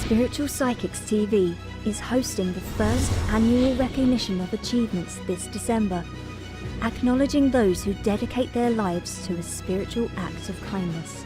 Spiritual Psychics TV is hosting the first annual recognition of achievements this December, acknowledging those who dedicate their lives to a spiritual act of kindness.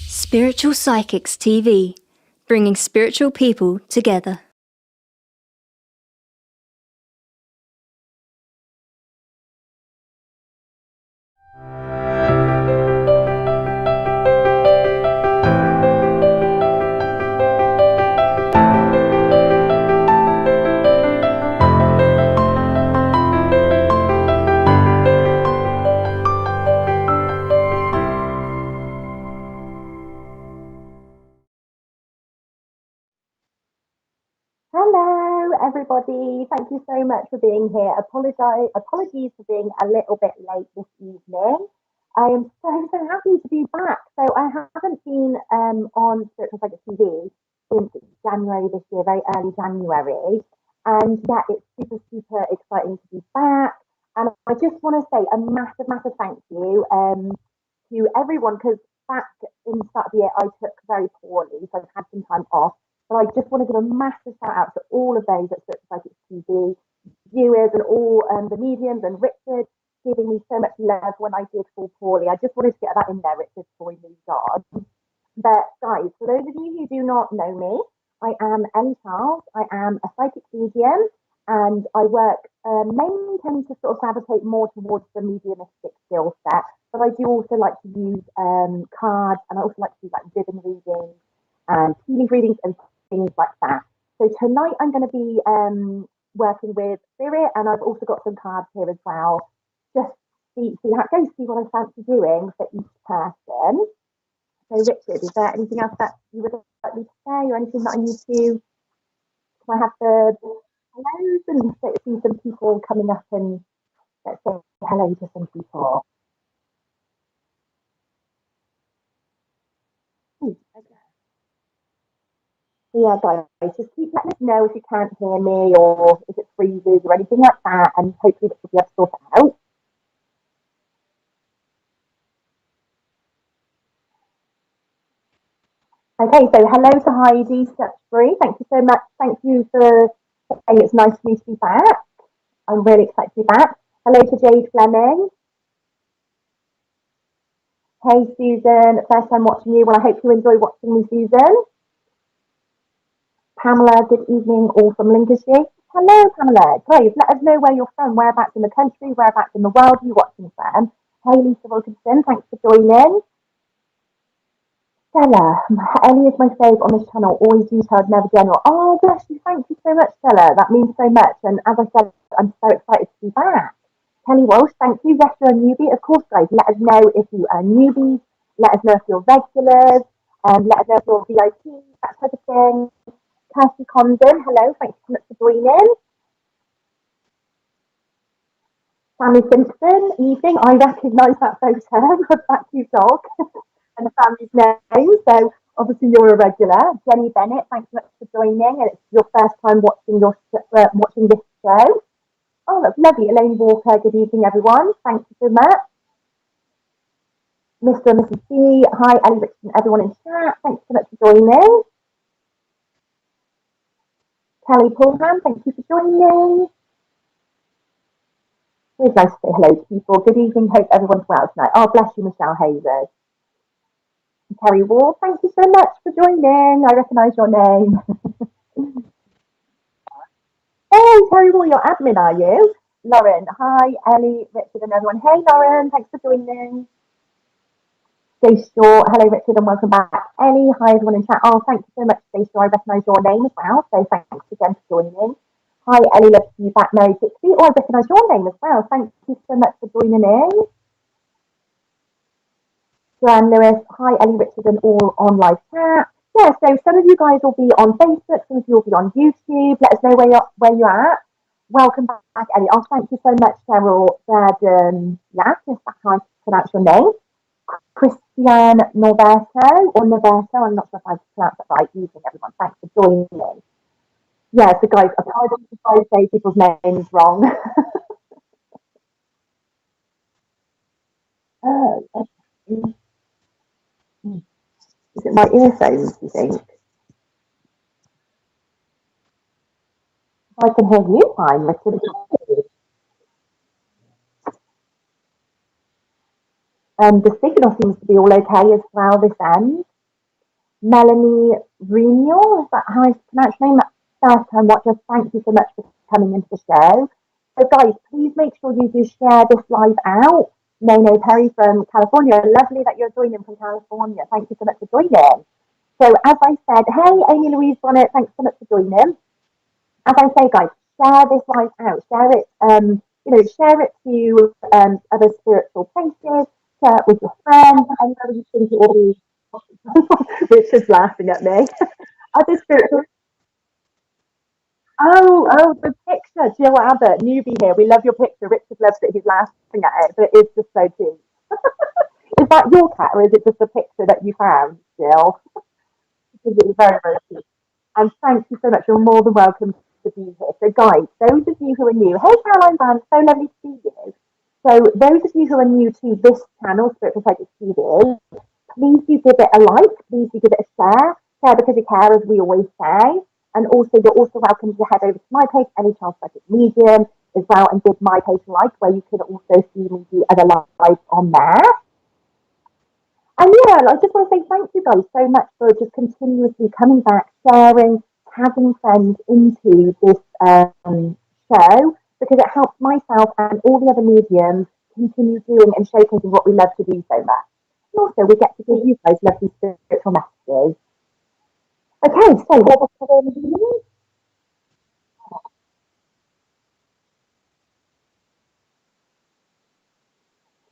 Spiritual Psychics TV, bringing spiritual people together. Hello, everybody. Thank you so much for being here. Apologies for being a little bit late this evening. I am so happy to be back. So I haven't been on Spiritual Psychic TV since January this year, very early January. And yeah, it's super exciting to be back. And I just want to say a massive thank you to everyone, because back in the start of the year, I took very poorly, so I've had some time off. But I just want to give a massive shout out to all of those at Spiritual Psychics TV, viewers and all the mediums, and Richard giving me so much love when I did fall poorly. I just wanted to get that in there, Richard, before we moved on. But guys, for those of you who do not know me, I am Elly Charles. I am a psychic medium, and I work mainly tend to sort of gravitate more towards the mediumistic skill set. But I do also like to use cards, and I also like to do like ribbon readings and tea leaf readings and things like that. So tonight I'm going to be working with Spirit, and I've also got some cards here as well. Just see how it goes, see what I fancy doing for each person. So Richard, is there anything else that you would like me to say, or anything that I need to? Can I have the hellos and see some people coming up, and let's say hello to some people. Okay. Yeah, guys, just keep letting us know if you can't hear me, or if it freezes or anything like that, and hopefully this will be able to sort it out. Okay, so hello to Heidi Stutchbury. Thank you so much. Thank you for saying it's nice for me to be back. I'm really excited to be back. Hello to Jade Fleming. Hey, Susan. First time watching you. Well, I hope you enjoy watching me, Susan. Pamela, good evening, all from Lincolnshire. Hello, Pamela. Guys, let us know where you're from, whereabouts in the country, whereabouts in the world you're watching from. Hey, Lisa Wilkinson, thanks for joining. Stella, Elly is my fave on this channel, always detailed, never general. Oh, bless you, thank you so much, Stella. That means so much. And as I said, I'm so excited to be back. Kelly Walsh, thank you. Yes, you're a newbie. Of course, guys, let us know if you are newbies. Let us know if you're regulars. Let us know if you're VIPs, that type of thing. Kirsty Condon, hello, thanks so much for joining. Sammy Simpson, evening. I recognise that photo of that cute dog and the family's name, so obviously you're a regular. Jenny Bennett, thanks so much for joining, and it's your first time watching this show. Oh, that's lovely. Elaine Walker, good evening, everyone. Thank you so much. Mr. and Mrs. C, hi, Elly, Richard, and everyone in chat. Thanks so much for joining. Kelly Pullman, thank you for joining. It's nice to say hello to people. Good evening, hope everyone's well tonight. Oh, bless you, Michelle Hazers. Terry Wall, thank you so much for joining. I recognise your name. Hey, Terry Wall, you're admin, are you? Lauren, hi, Elly, Richard, and everyone. Hey, Lauren, thanks for joining. Stay Shaw, hello Richard and welcome back. Ellie, hi everyone in chat. Oh, thank you so much, Stay Shaw. I recognise your name as well, so thanks again for joining. Hi Ellie, love to see you back, Mary Dixie. Oh, I recognise your name as well. Thank you so much for joining in. Joanne Lewis, hi Ellie, Richard and all on live chat. Yeah, so some of you guys will be on Facebook, some of you will be on YouTube. Let us know where you're at. Welcome back, Ellie. Oh, thank you so much, Cheryl Verdon. Yeah, if that's how I pronounce your name. Christian Norberto or Norberto, I'm not sure if I pronounced that right. Evening, everyone. Thanks for joining. Yeah, so guys, apologies if I say people's names wrong. Okay. Is it my earphones, do you think? I can hear you fine, Richard. The signal seems to be all okay as well this end. Melanie Renewal, is that how I pronounce your name? First time watcher, thank you so much for coming into the show. So guys, please make sure you do share this live out. No Perry from California, lovely that you're joining from California. Thank you so much for joining. So as I said, hey Amy Louise Bonnet, thanks so much for joining. As I say, guys, share this live out. Share it, share it to other spiritual places. Share it with your friends. I know you think it will be. Richard's laughing at me. Other spiritual. Oh, the picture, Jill Abbott, newbie here. We love your picture. Richard loves it. He's laughing at it, but it's just so cute. Is that your cat, or is it just a picture that you found, Jill? Because it was very, very cute. And thank you so much. You're more than welcome to be here. So, guys, those of you who are new, hey, Caroline Van, so lovely to see you. So, those of you who are new to this channel, Spiritual Psychic TV, please do give it a like. Please do give it a share. Share because you care, as we always say. And also, you're also welcome to head over to my page, Elly Charles Psychic Medium, as well, and give my page a like, where you can also see me do other lives on there. And yeah, I just want to say thank you guys so much for just continuously coming back, sharing, tagging friends into this show, because it helps myself and all the other mediums continue doing and showcasing what we love to do so much. And also, we get to give you guys lovely spiritual messages. Okay, so what was the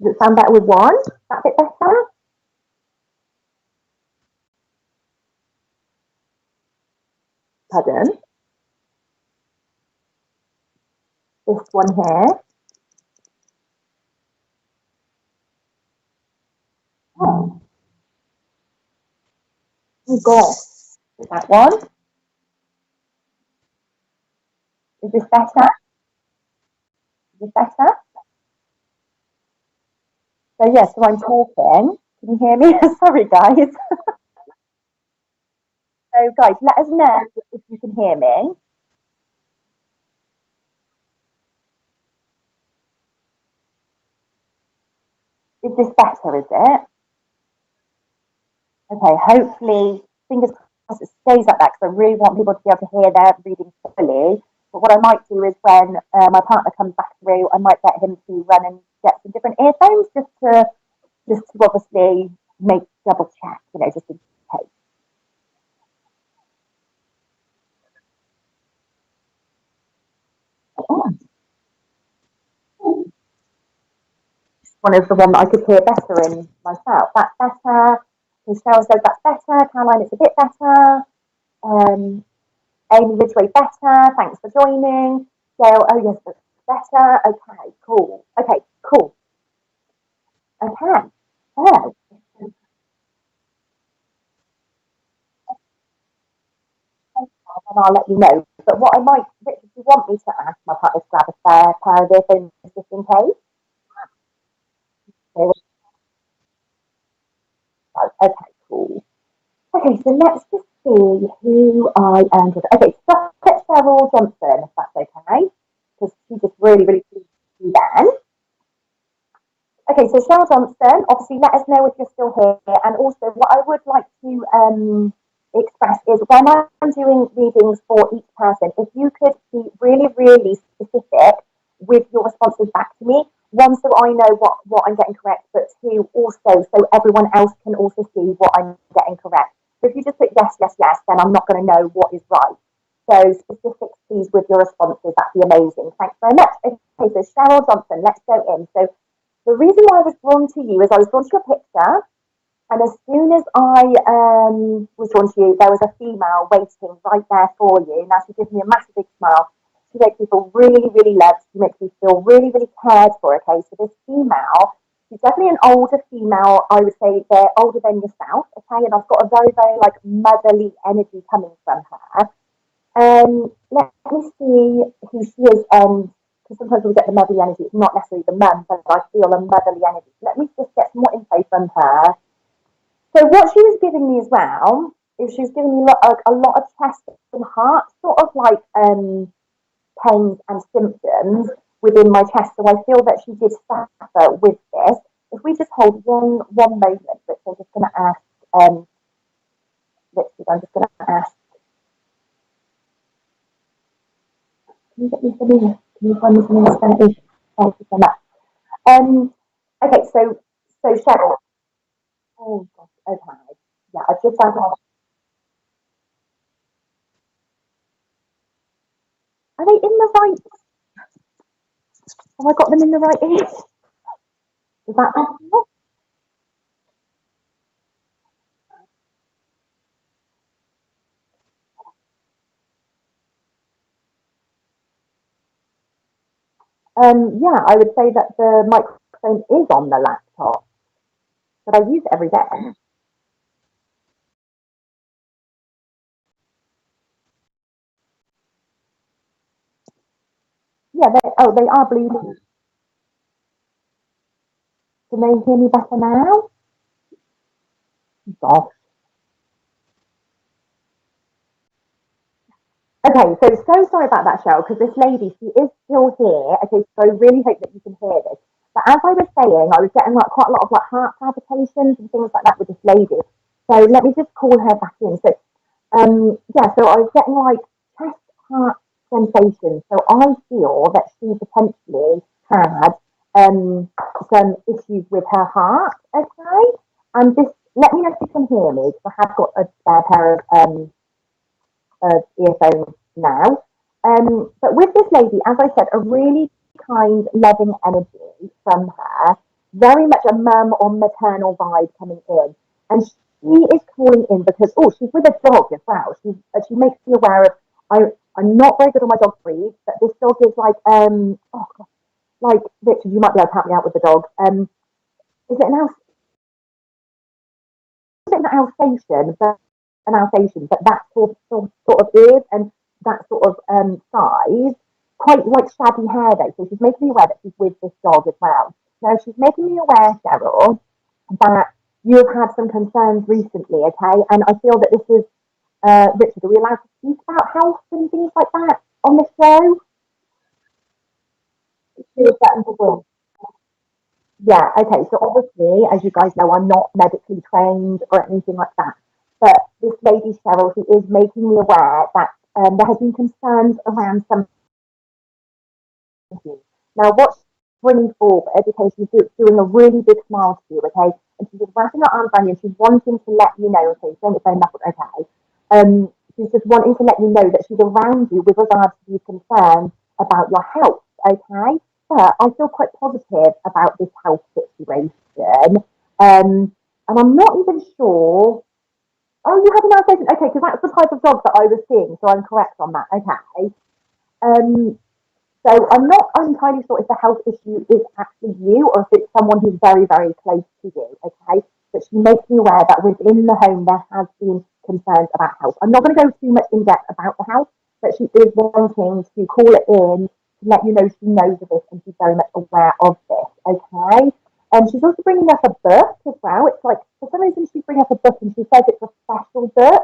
Does it sound better with one? That bit better? Pardon? This one here. Oh, oh gosh. Is that one? Is this better? Is this better? So yes, so I'm talking. Can you hear me? Sorry, guys. So guys, let us know if you can hear me. Is this better? Is it? Okay. Hopefully, fingers crossed, it stays like that, because I really want people to be able to hear their reading fully. But what I might do is when my partner comes back through, I might get him to run and get some different earphones just to obviously make double check, just in case. Oh, one is the one that I could hear better in myself. That's better. Michelle says that's better. Caroline, it's a bit better. Um, Amy Ridgway, better. Thanks for joining. Gail, oh yes, that's better. Okay, cool. Okay, cool. Okay. So, and I'll let you know. But what I might, Richard, if you want me to ask my partner to grab a spare pair of earphones just in case. Okay, cool. Okay, so let's just see who I am. Okay, so let's Cheryl Johnson, if that's okay, because she just really, really pleased to see then. Okay, so Cheryl Johnson, obviously let us know if you're still here. And also, what I would like to express is when I'm doing readings for each person, if you could be really, really specific with your responses back to me, one, so I know what I'm getting correct, but two, also so everyone else can also see what I'm getting correct. So if you just put yes, yes, yes, then I'm not going to know what is right. So specifics, please, with your responses. That'd be amazing. Thanks very much. Okay, so Cheryl Johnson, let's go in. So the reason why I was drawn to you is I was drawn to your picture, and as soon as I was drawn to you, there was a female waiting right there for you. Now she gives me a massive big smile. She makes me feel really, really loved. She makes me feel really, really cared for. Okay, so this female, she's definitely an older female. I would say they're older than yourself. Okay, and I've got a very, very like motherly energy coming from her. Let me see who she is. Because sometimes we get the motherly energy. It's not necessarily the mum, but I feel a motherly energy. Let me just get some more info from her. So what she was giving me as well is she was giving me a lot of chest and heart sort of like pains and symptoms within my chest. So I feel that she did suffer with this. If we just hold one moment, Richard, I'm just going to ask Richard, I'm just going to ask, can you get me some English? Can you find me some English? Thank you so much. Okay, so Cheryl. Oh gosh, okay. Yeah, I've just found out. Are they in the right? Have I got them in the right ear? Is that better? Yeah, I would say that the microphone is on the laptop, but I use it every day. Yeah, they are bleeding. Can they hear me better now? Gosh. Okay, so sorry about that, Cheryl, because this lady, she is still here. Okay, so I really hope that you can hear this. But as I was saying, I was getting like quite a lot of like heart palpitations and things like that with this lady. So let me just call her back in. So yeah, so I was getting like chest heart sensations. So I feel that she potentially had some issues with her heart. Okay, and this, let me know if you can hear me because I have got a spare pair of earphones now. But with this lady, as I said, a really kind, loving energy from her, very much a mum or maternal vibe coming in. And she is calling in because, oh, she's with a dog as well. She makes me aware of, I'm not very good on my dog breed, but this dog is like, oh, God, like, Richard, you might be able to help me out with the dog. Is it an Alsatian? An Alsatian, but that sort of is and that sort of size, quite like shaggy hair though. So she's making me aware that she's with this dog as well. Now she's making me aware, Cheryl, that you have had some concerns recently, okay? And I feel that this is Richard. Are we allowed to speak about health and things like that on the show? Yeah, okay. So obviously, as you guys know, I'm not medically trained or anything like that. But this lady Cheryl, she is making me aware that there has been concerns around some things. Now, what's bringing forward, because she's doing a really big smile to you, okay? And she's just wrapping her arms around you and she's wanting to let you know, okay, don't get very muffled, okay? She's just wanting to let you know that she's around you with regards to these concerns about your health, okay? But I feel quite positive about this health situation. And I'm not even sure. Oh, you have an Alsatian. Okay, because that's the type of dog that I was seeing, so I'm correct on that. Okay. Um, so I'm not entirely sure if the health issue is actually you or if it's someone who's very, very close to you. Okay. But she makes me aware that within the home there has been concerns about health. I'm not going to go too much in depth about the health, but she is wanting to call it in to let you know she knows of this and she's very much aware of this. Okay. And she's also bringing up a book as well. It's like, for some reason, she's bringing up a book and she says it's a special book.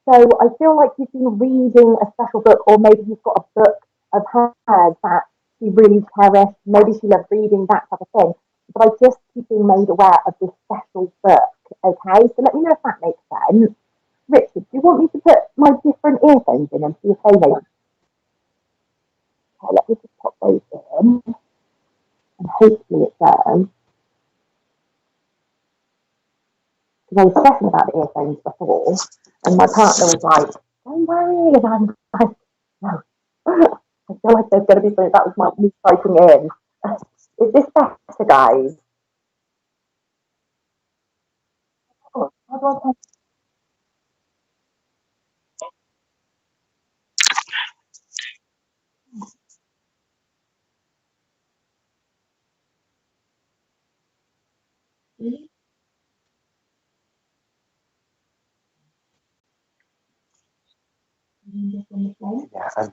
So I feel like you've been reading a special book, or maybe you've got a book of hers that she really cherished. Maybe she loved reading, that type of thing. But I just keep being made aware of this special book. Okay, so let me know if that makes sense. Richard, do you want me to put my different earphones in and see if they make? Okay, let me just pop those in. And hopefully it's done. Because I was stressing about the earphones before, and my partner was like, "Don't worry," and I'm like, "No, I feel like there's going to be something." That was my me typing in. Is this better, guys? Oh, how do I type this on the phone? Yeah, and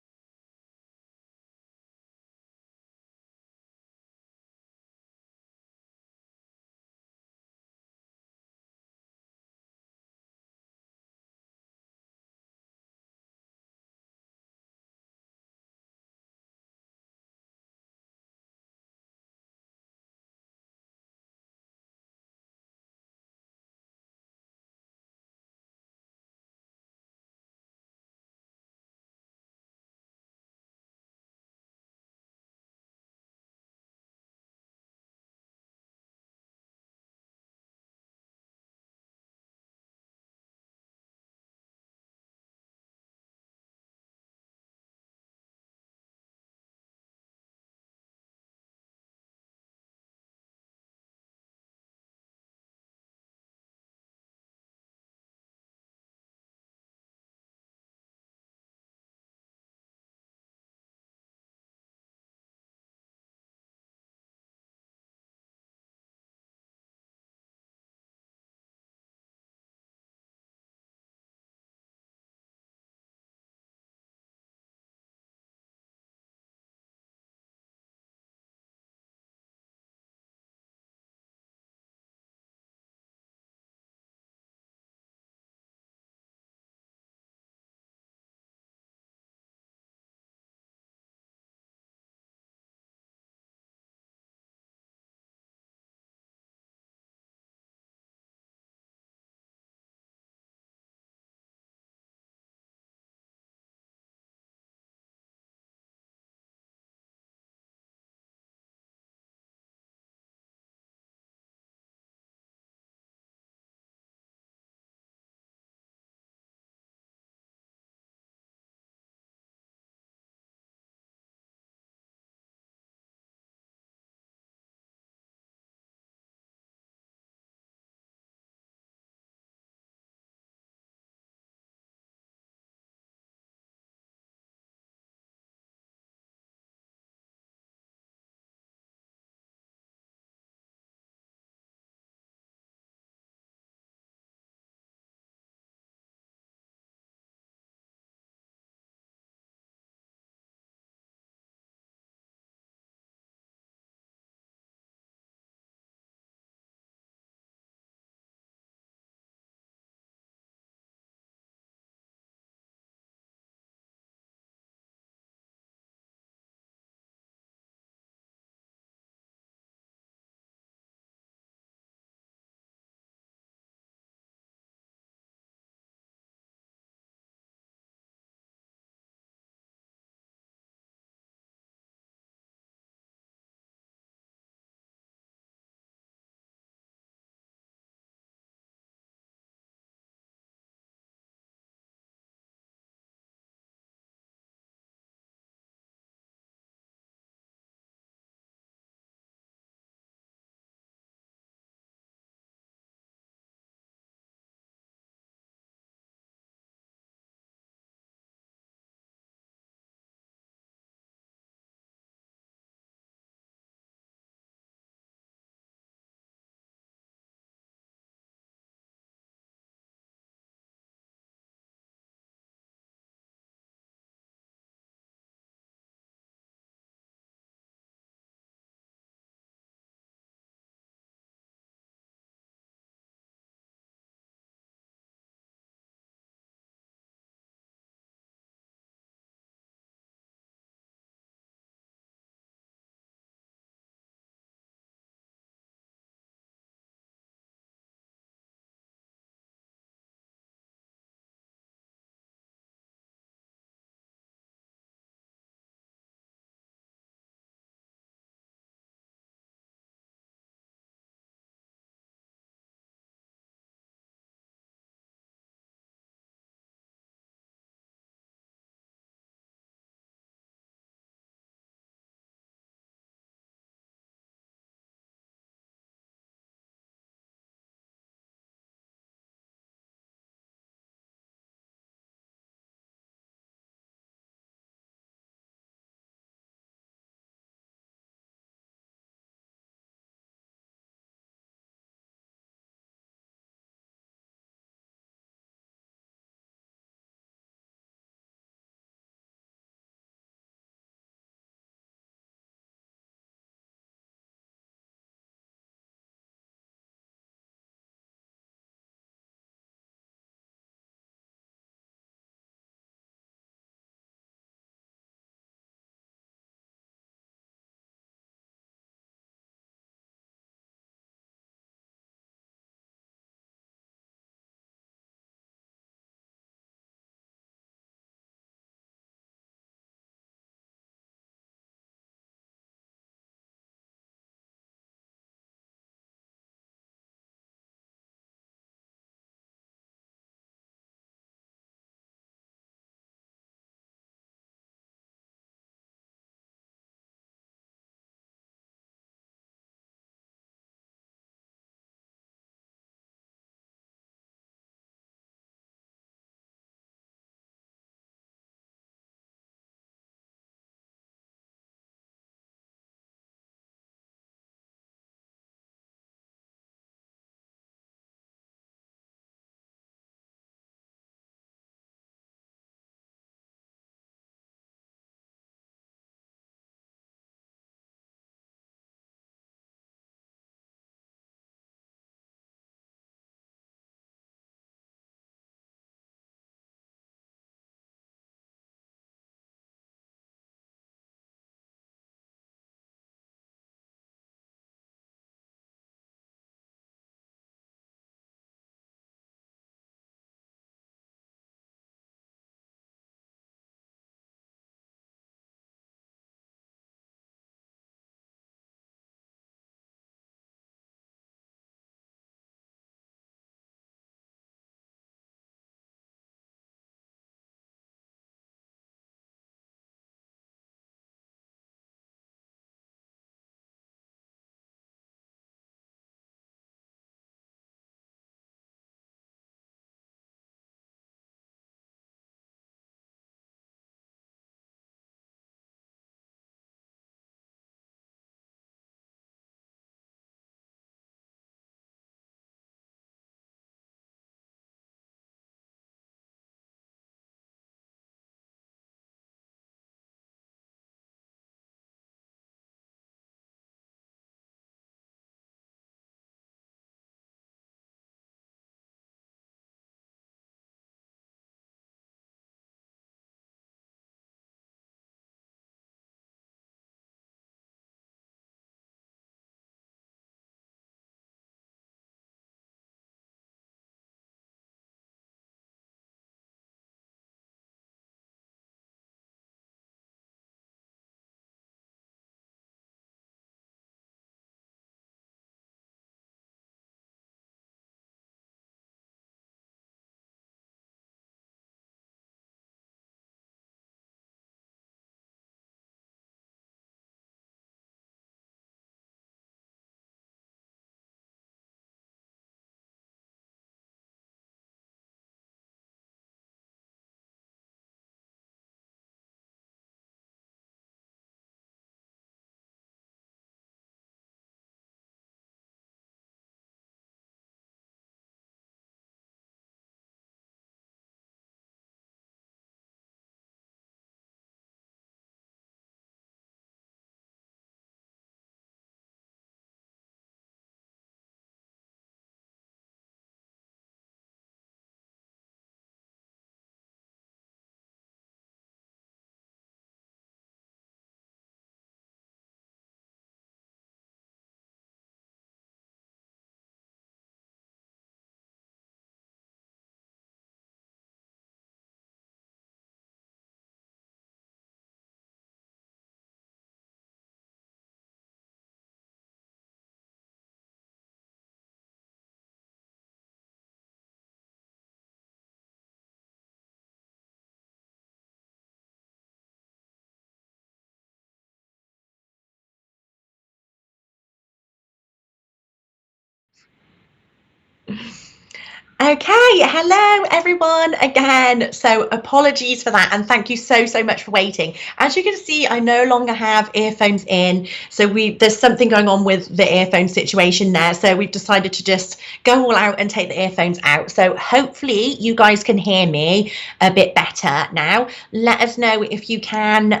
Okay, hello everyone again. So apologies for that, and thank you so much for waiting. As you can see, I no longer have earphones in, so there's something going on with the earphone situation there, so we've decided to just go all out and take the earphones out. So hopefully you guys can hear me a bit better now. Let us know if you can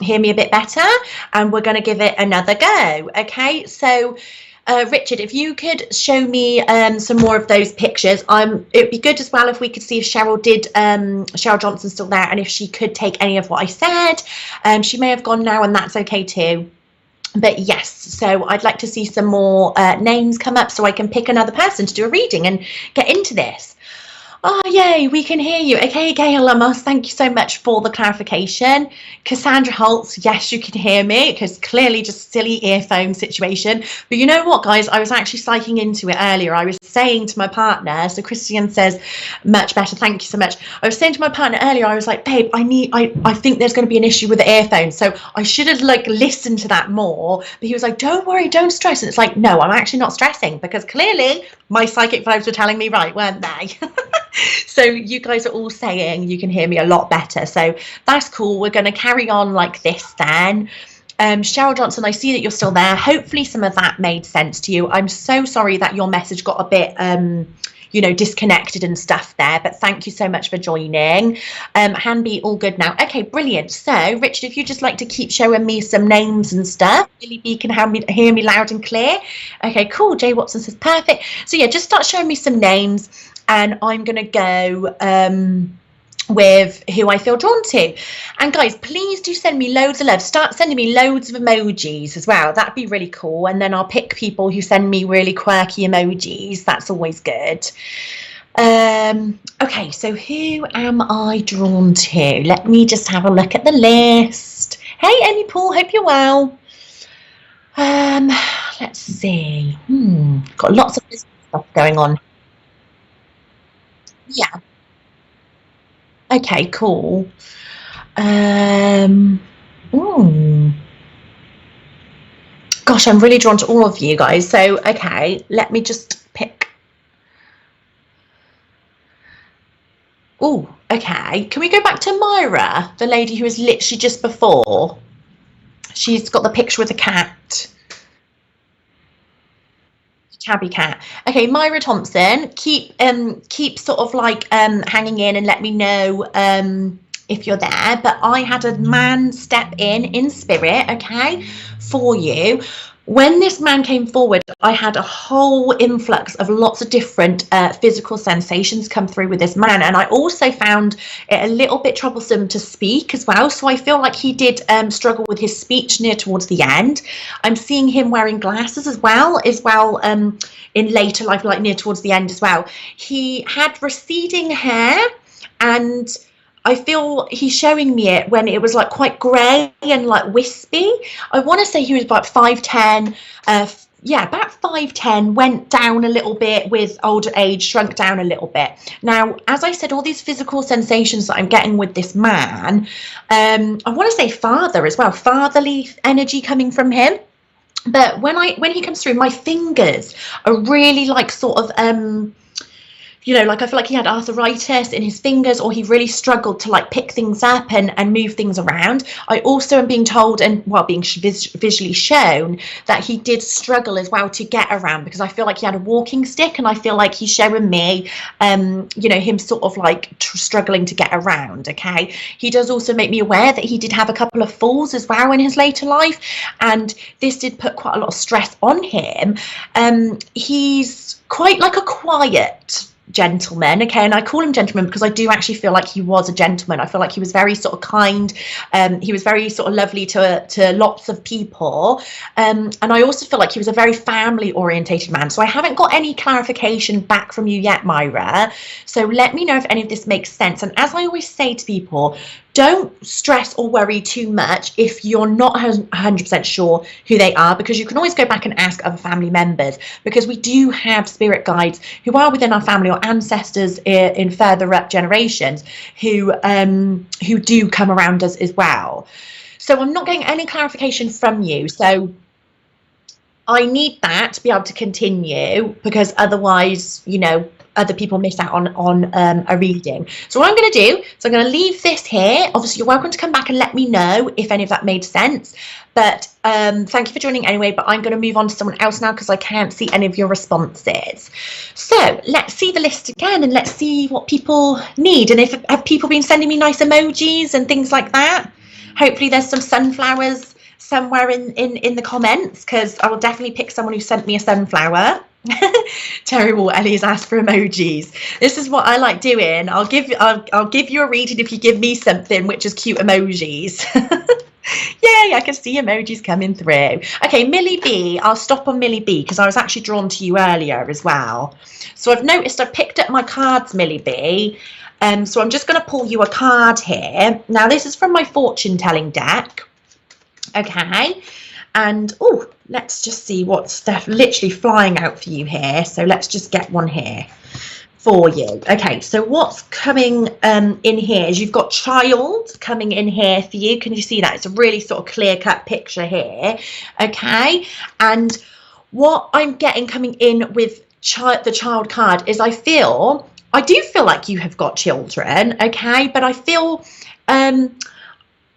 hear me a bit better, and we're going to give it another go. Okay, so Richard, if you could show me some more of those pictures, it'd be good as well if we could see if Cheryl Johnson's still there, and if she could take any of what I said. She may have gone now, and that's okay too. But yes, so I'd like to see some more names come up so I can pick another person to do a reading and get into this. Oh, yay, we can hear you. Okay, Gail Amos, thank you so much for the clarification. Cassandra Holtz, yes, you can hear me, because clearly just silly earphone situation. But you know what, guys, I was actually psyching into it earlier. I was saying to my partner, so Christian says, much better, thank you so much. I was saying to my partner earlier, I was like, babe, I think there's going to be an issue with the earphones. So I should have listened to that more. But he was like, don't worry, don't stress. And it's like, no, I'm actually not stressing, because clearly my psychic vibes were telling me right, weren't they? So you guys are all saying you can hear me a lot better, so that's cool. We're going to carry on like this then. Cheryl Johnson, I see that you're still there. Hopefully some of that made sense to you. I'm so sorry that your message got a bit disconnected and stuff there, but thank you so much for joining. Hanby, all good now. Okay, brilliant. So Richard, if you'd just like to keep showing me some names and stuff, Billy B can hear me loud and clear. Okay, cool. Jay Watson says perfect. So yeah, just start showing me some names, and I'm going to go with who I feel drawn to. And guys, please do send me loads of love. Start sending me loads of emojis as well. That'd be really cool. And then I'll pick people who send me really quirky emojis. That's always good. Okay, so who am I drawn to? Let me just have a look at the list. Hey, Amy Paul, hope you're well. Let's see. Got lots of stuff going on. Yeah. Okay, cool. Gosh, I'm really drawn to all of you guys. So, okay, let me just pick. Oh, okay. Can we go back to Myra, the lady who was literally just before? She's got the picture with the cat. Tabby cat. Okay, Myra Thompson, keep sort of hanging in and let me know if you're there. But I had a man step in spirit, okay, for you. When this man came forward, I had a whole influx of lots of different physical sensations come through with this man, and I also found it a little bit troublesome to speak as well. So I feel like he did struggle with his speech near towards the end. I'm seeing him wearing glasses as well in later life, like near towards the end as well. He had receding hair, and I feel he's showing me it when it was like quite grey and like wispy. I want to say he was about 5'10", yeah, about 5'10", went down a little bit with older age, shrunk down a little bit. Now, as I said, all these physical sensations that I'm getting with this man, I want to say father as well, fatherly energy coming from him. But when he comes through, my fingers are really like sort of I feel like he had arthritis in his fingers, or he really struggled to like pick things up and move things around. I also am being told, and being visually shown, that he did struggle as well to get around, because I feel like he had a walking stick, and I feel like he's showing me, him sort of like struggling to get around. Okay, he does also make me aware that he did have a couple of falls as well in his later life, and this did put quite a lot of stress on him. He's quite like a quiet gentleman, okay, and I call him gentleman because I do actually feel like he was a gentleman. I feel like he was very sort of kind, he was very sort of lovely to lots of people, and I also feel like he was a very family orientated man. So I haven't got any clarification back from you yet, Myra, so let me know if any of this makes sense. And as I always say to people, don't stress or worry too much if you're not 100% sure who they are, because you can always go back and ask other family members, because we do have spirit guides who are within our family or ancestors in further up generations who do come around us as well. So I'm not getting any clarification from you, so I need that to be able to continue, because otherwise, other people miss out on a reading. So what I'm going to do, so I'm going to leave this here. Obviously, you're welcome to come back and let me know if any of that made sense. But thank you for joining anyway. But I'm going to move on to someone else now because I can't see any of your responses. So let's see the list again and let's see what people need. And if have people been sending me nice emojis and things like that? Hopefully there's some sunflowers somewhere in the comments, because I will definitely pick someone who sent me a sunflower. Terry Wall, Elly's asked for emojis. This is what I like doing. I'll give you a reading if you give me something which is cute emojis. Yay, I can see emojis coming through. Okay, Millie B, I'll stop on Millie B because I was actually drawn to you earlier as well. So I've noticed I've picked up my cards, Millie B. So I'm just going to pull you a card here. Now this is from my fortune telling deck. Okay, and oh, let's just see what's literally flying out for you here. So let's just get one here for you. Okay, so what's coming in here is you've got child coming in here for you. Can you see that? It's a really sort of clear-cut picture here. Okay, and what I'm getting coming in with the child card is I do feel like you have got children. Okay, but I feel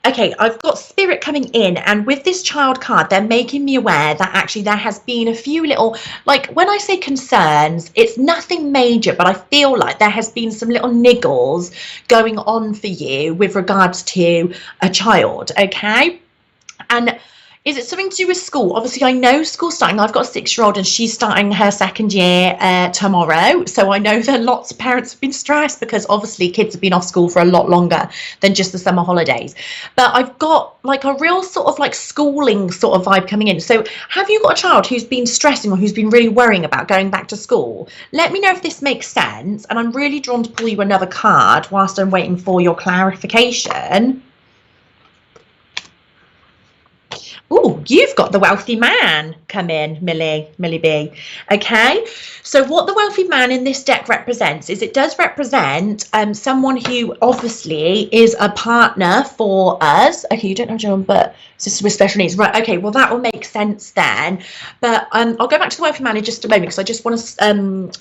okay, I've got spirit coming in, and with this child card, they're making me aware that actually there has been a few little, like when I say concerns, it's nothing major, but I feel like there has been some little niggles going on for you with regards to a child, okay? And is it something to do with school? Obviously, I know school's starting. I've got a 6-year-old and she's starting her second year tomorrow. So I know that lots of parents have been stressed because obviously kids have been off school for a lot longer than just the summer holidays. But I've got like a real sort of like schooling sort of vibe coming in. So have you got a child who's been stressing or who's been really worrying about going back to school? Let me know if this makes sense. And I'm really drawn to pull you another card whilst I'm waiting for your clarification. Oh, you've got the wealthy man come in, Millie B. Okay, so what the wealthy man in this deck represents is it does represent someone who obviously is a partner for us. Okay, you don't know John, but this is with special needs, right? Okay, well that will make sense then. But I'll go back to the wealthy man in just a moment because I just want to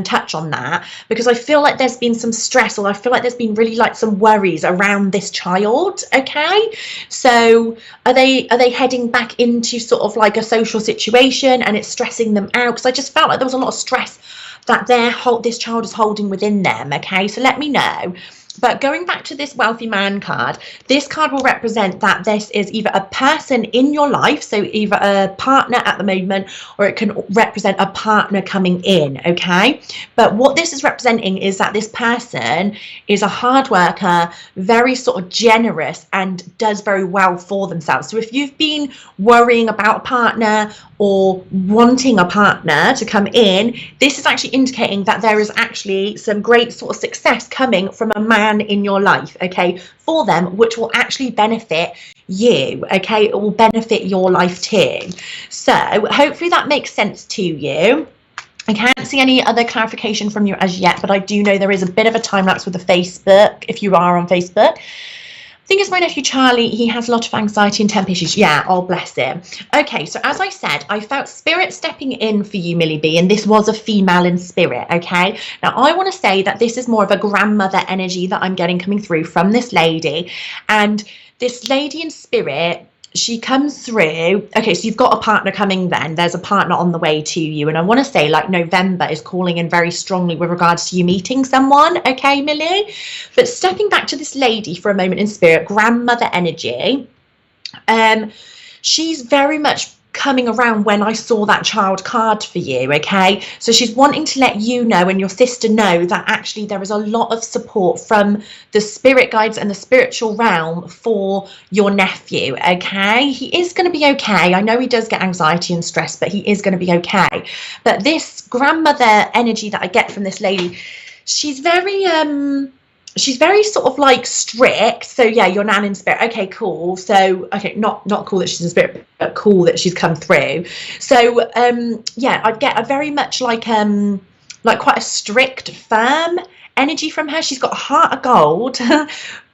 touch on that, because I feel like there's been some stress, or I feel like there's been really like some worries around this child. Okay, so are they heading back into sort of like a social situation and it's stressing them out? Because I just felt like there was a lot of stress that this child is holding within them. Okay, so let me know. But going back to this wealthy man card, this card will represent that this is either a person in your life, so either a partner at the moment, or it can represent a partner coming in, okay? But what this is representing is that this person is a hard worker, very sort of generous, and does very well for themselves. So if you've been worrying about a partner or wanting a partner to come in, this is actually indicating that there is actually some great sort of success coming from a man in your life, okay, for them, which will actually benefit you, okay? It will benefit your life too. So hopefully that makes sense to you. I can't see any other clarification from you as yet, but I do know there is a bit of a time lapse with the Facebook, if you are on Facebook. I think it's my nephew Charlie. He has a lot of anxiety and temper issues. Yeah, oh bless him. Okay, so as I said, I felt spirit stepping in for you, Millie B, and this was a female in spirit, okay? Now, I want to say that this is more of a grandmother energy that I'm getting coming through from this lady. And this lady in spirit, she comes through. Okay, so you've got a partner coming then. There's a partner on the way to you. And I want to say like November is calling in very strongly with regards to you meeting someone. Okay, Millie? But stepping back to this lady for a moment in spirit, grandmother energy, she's very much coming around when I saw that child card for you, okay? So she's wanting to let you know and your sister know that actually there is a lot of support from the spirit guides and the spiritual realm for your nephew, okay? He is going to be okay. I know he does get anxiety and stress, but he is going to be okay. But this grandmother energy that I get from this lady, she's very sort of like strict. So yeah, your nan in spirit. Okay, cool. So okay, not cool that she's in spirit, but cool that she's come through. So yeah, I get a very much like quite a strict, firm energy from her. She's got a heart of gold,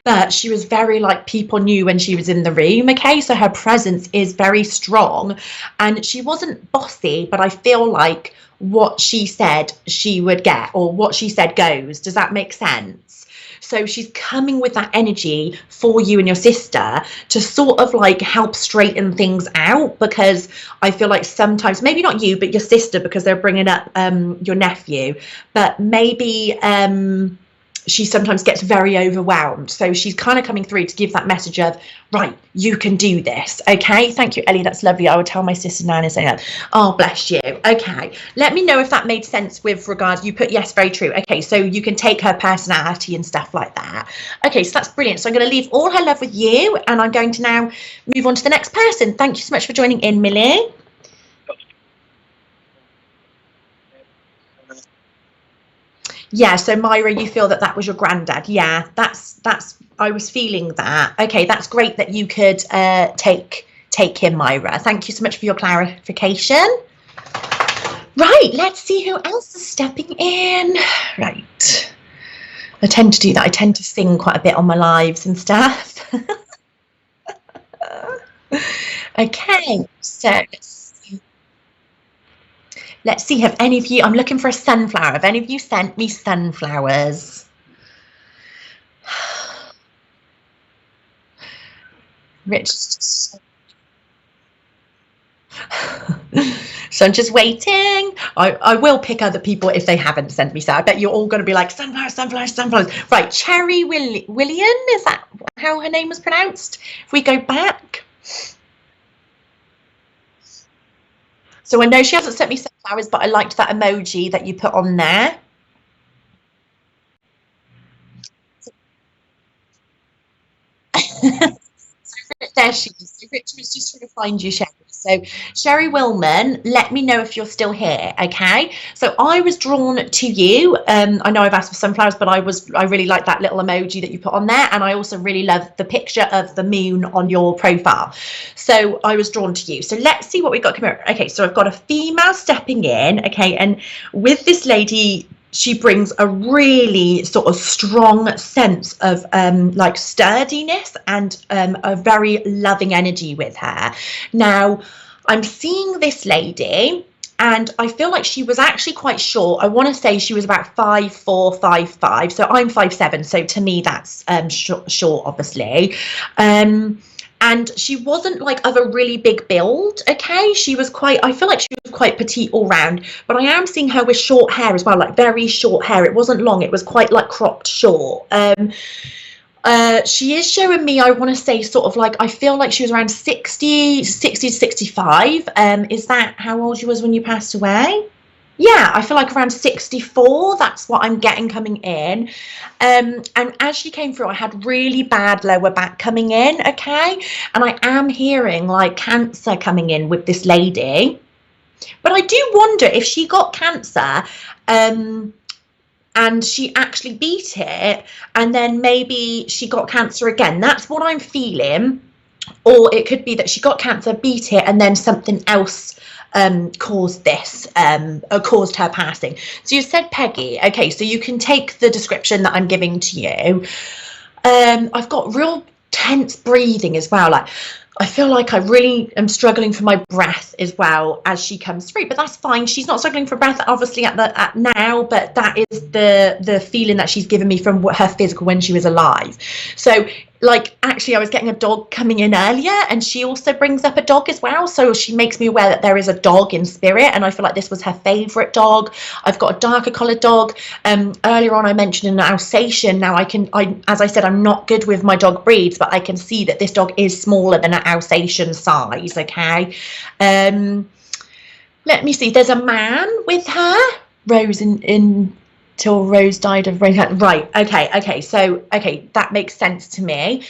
but she was very like people knew when she was in the room. Okay, so her presence is very strong, and she wasn't bossy, but I feel like what she said she would get, or what she said goes. Does that make sense? So she's coming with that energy for you and your sister to sort of like help straighten things out, because I feel like sometimes, maybe not you, but your sister, because they're bringing up your nephew, but maybe she sometimes gets very overwhelmed. So she's kind of coming through to give that message of, right, you can do this. Okay, thank you, Ellie, that's lovely. I will tell my sister now and say that. Oh, bless you. Okay, let me know if that made sense with regards, you put yes, very true. Okay, so you can take her personality and stuff like that. Okay, so that's brilliant. So I'm going to leave all her love with you, and I'm going to now move on to the next person. Thank you so much for joining in, Millie. Yeah, so Myra, you feel that that was your granddad. Yeah, that's I was feeling that. Okay, that's great that you could take him, Myra. Thank you so much for your clarification. Right, let's see who else is stepping in. Right, I tend to do that. I tend to sing quite a bit on my lives and stuff. Okay, so let's see, have any of you, I'm looking for a sunflower. Have any of you sent me sunflowers? Rich. So I'm just waiting. I will pick other people if they haven't sent me so. I bet you're all going to be like, sunflowers, sunflowers, sunflowers. Right, Cherry William, is that how her name was pronounced? If we go back. So I know she hasn't sent me sunflowers, but I liked that emoji that you put on there. There she is. So Richard was just trying to find you, Sherry. So Sherry Willman, let me know if you're still here, okay? So I was drawn to you. I know I've asked for sunflowers, but I really like that little emoji that you put on there, and I also really love the picture of the moon on your profile. So I was drawn to you. So let's see what we've got coming up. Okay, so I've got a female stepping in, okay, and with this lady, she brings a really sort of strong sense of like sturdiness and a very loving energy with her. Now, I'm seeing this lady, and I feel like she was actually quite short. I want to say she was about 5'4", 5'5". So I'm 5'7", so to me that's short, obviously. And she wasn't like of a really big build, okay? She was quite, I feel like she was quite petite all round, but I am seeing her with short hair as well, like very short hair. It wasn't long, it was quite like cropped short. She is showing me, I want to say sort of like, I feel like she was around 60 to 65. Is that how old you was when you passed away? Yeah, I feel like around 64, that's what I'm getting coming in. And as she came through, I had really bad lower back coming in, okay? And I am hearing like cancer coming in with this lady. But I do wonder if she got cancer and she actually beat it, and then maybe she got cancer again. That's what I'm feeling. Or it could be that she got cancer, beat it, and then something else caused this, caused her passing. So you said Peggy. Okay, so you can take the description that I'm giving to you. I've got real tense breathing as well. Like I feel like I really am struggling for my breath as well as she comes through, but that's fine. She's not struggling for breath obviously at now, but that is the feeling that she's given me from her physical when she was alive. So like actually I was getting a dog coming in earlier, and she also brings up a dog as well, so she makes me aware that there is a dog in spirit, and I feel like this was her favorite dog. I've got a darker colored dog. Earlier on I mentioned an Alsatian. Now as I said, I'm not good with my dog breeds, but I can see that this dog is smaller than an Alsatian size, okay? Let me see, there's a man with her, Rose till Rose died of brain cancer. Right, okay, so that makes sense to me.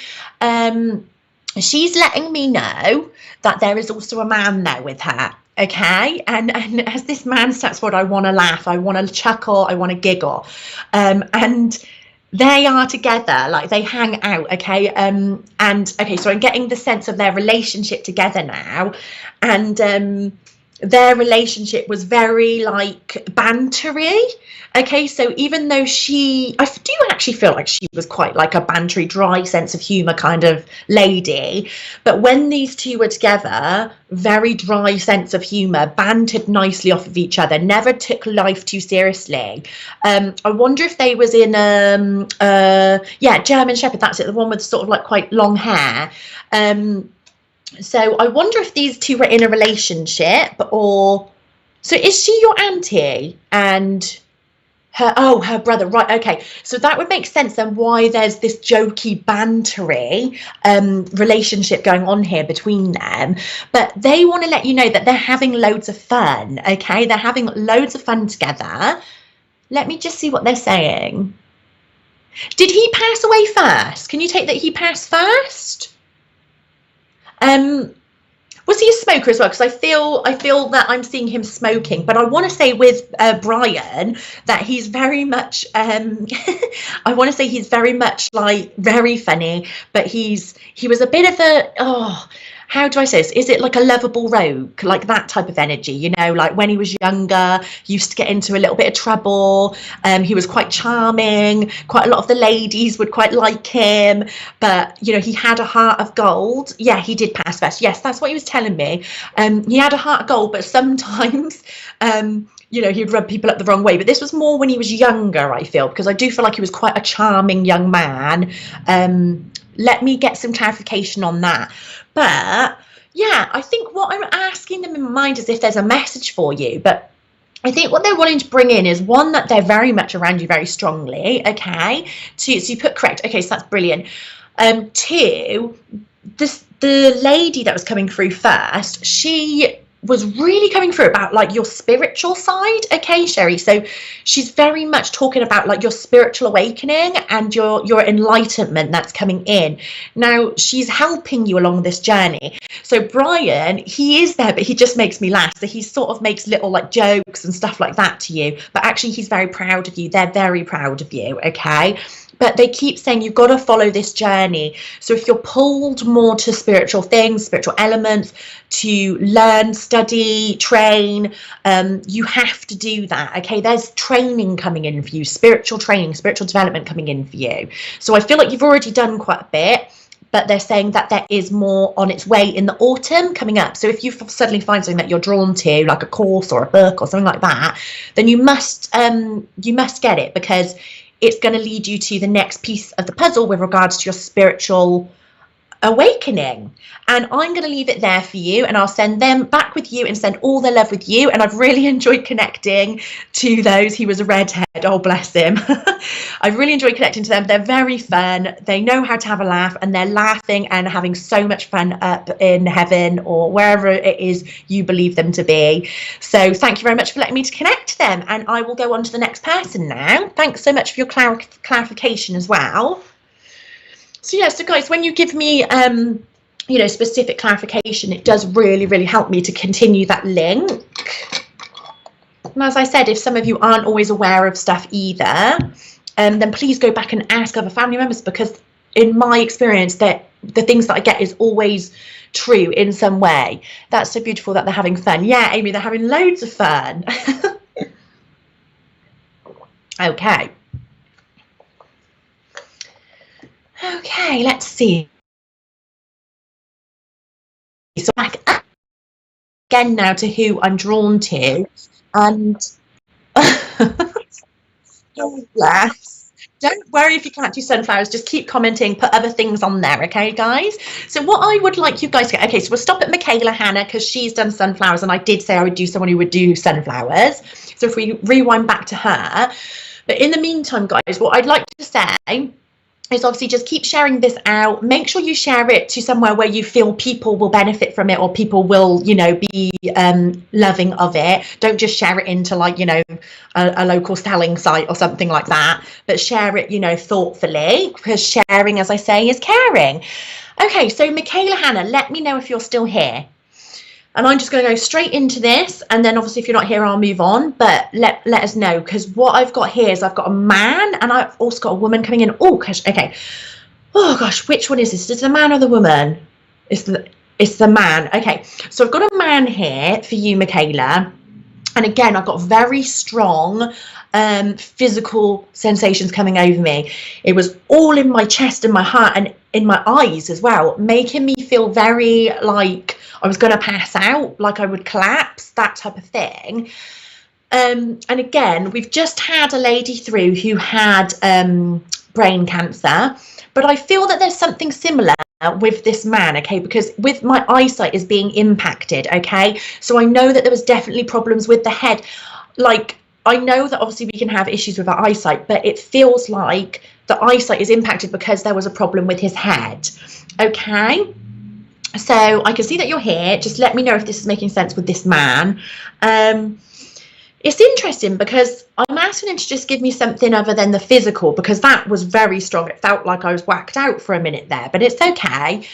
She's letting me know that there is also a man there with her, okay? And as this man steps forward, I want to laugh, I want to chuckle, I want to giggle. And they are together, like they hang out, okay? And okay, so I'm getting the sense of their relationship together now. And their relationship was very like bantery. Okay, so even though I do actually feel like she was quite like a bantery, dry sense of humour kind of lady, but when these two were together, very dry sense of humour, bantered nicely off of each other, never took life too seriously. I wonder if they was in German Shepherd, that's it, the one with sort of like quite long hair. So I wonder if these two were in a relationship, or so is she your auntie and her brother, right? Okay, so that would make sense then why there's this jokey bantery relationship going on here between them. But they want to let you know that they're having loads of fun. Okay, they're having loads of fun together. Let me just see what they're saying. Did he pass away first? Can you take that he passed first? Was he a smoker as well? Because I feel that I'm seeing him smoking, but I want to say with Brian that he's very much I want to say he's very much like very funny, but he was a bit of a how do I say this? Is it like a lovable rogue, like that type of energy? You know, like when he was younger, he used to get into a little bit of trouble. He was quite charming. Quite a lot of the ladies would quite like him, but you know, he had a heart of gold. Yeah, he did pass first. Yes, that's what he was telling me. He had a heart of gold, but sometimes, you know, he'd rub people up the wrong way. But this was more when he was younger, I feel, because I do feel like he was quite a charming young man. Let me get some clarification on that. But yeah, I think what I'm asking them in my mind is if there's a message for you. But I think what they're wanting to bring in is one, that they're very much around you very strongly. Okay, so you put correct. Okay, so that's brilliant. Two, the lady that was coming through first, she was really coming through about like your spiritual side. Okay, Sherry, so she's very much talking about like your spiritual awakening and your enlightenment that's coming in. Now she's helping you along this journey. So Brian, he is there, but he just makes me laugh. So he sort of makes little like jokes and stuff like that to you, but actually he's very proud of you. They're very proud of you. Okay, but they keep saying you've got to follow this journey. So if you're pulled more to spiritual things, spiritual elements, to learn, study, train, you have to do that. Okay, there's training coming in for you, spiritual training, spiritual development coming in for you. So I feel like you've already done quite a bit, but they're saying that there is more on its way in the autumn coming up. So if you suddenly find something that you're drawn to, like a course or a book or something like that, then you must get it, because it's going to lead you to the next piece of the puzzle with regards to your spiritual awakening. And I'm going to leave it there for you, and I'll send them back with you and send all their love with you. And I've really enjoyed connecting to those. He was a redhead. Oh, bless him. I've really enjoyed connecting to them. They're very fun. They know how to have a laugh, and they're laughing and having so much fun up in heaven or wherever it is you believe them to be. So thank you very much for letting me to connect to them. And I will go on to the next person now. Thanks so much for your clarification as well. So yeah, so guys, when you give me you know, specific clarification, it does really, really help me to continue that link. And as I said, if some of you aren't always aware of stuff either, then please go back and ask other family members, because in my experience, that the things that I get is always true in some way. That's so beautiful that they're having fun. Yeah, Amy, they're having loads of fun. Okay. Okay, let's see. So back again now to who I'm drawn to, and bless. Don't worry if you can't do sunflowers, just keep commenting, put other things on there, okay, guys? So what I would like you guys to get, okay, so we'll stop at Michaela Hannah, because she's done sunflowers, and I did say I would do someone who would do sunflowers. So if we rewind back to her, but in the meantime, guys, what I'd like to say is obviously just keep sharing this out. Make sure you share it to somewhere where you feel people will benefit from it, or people will, you know, be loving of it. Don't just share it into like, you know, a local selling site or something like that, but share it, you know, thoughtfully, because sharing, as I say, is caring. Okay, so Michaela Hannah, let me know if you're still here. And I'm just going to go straight into this, and then obviously if you're not here, I'll move on, but let us know, because what I've got here is I've got a man, and I've also got a woman coming in. Oh gosh, okay. Oh gosh, which one is this? Is it the man or the woman? It's It's the man. Okay, so I've got a man here for you, Michaela. And again, I've got very strong physical sensations coming over me. It was all in my chest and my heart and in my eyes as well, making me feel very like I was going to pass out, like I would collapse, that type of thing. And again, we've just had a lady through who had brain cancer, but I feel that there's something similar with this man, okay, because with my eyesight is being impacted, okay, so I know that there was definitely problems with the head. Like, I know that obviously we can have issues with our eyesight, but it feels like the eyesight is impacted because there was a problem with his head, okay. So I can see that you're here. Just let me know if this is making sense with this man. It's interesting because I'm asking him to just give me something other than the physical, because that was very strong. It felt like I was whacked out for a minute there, but it's okay.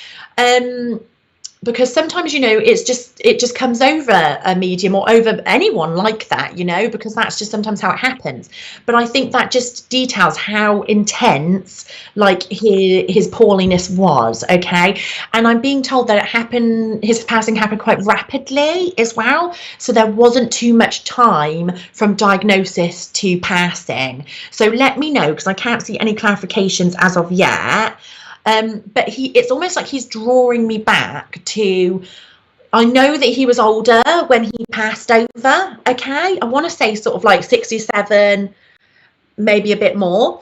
Because sometimes, you know, it just comes over a medium or over anyone like that, you know, because that's just sometimes how it happens. But I think that just details how intense, like, his poorliness was, okay. And I'm being told that his passing happened quite rapidly as well, so there wasn't too much time from diagnosis to passing. So let me know, because I can't see any clarifications as of yet. But it's almost like he's drawing me back to, I know that he was older when he passed over, okay? I want to say sort of like 67, maybe a bit more.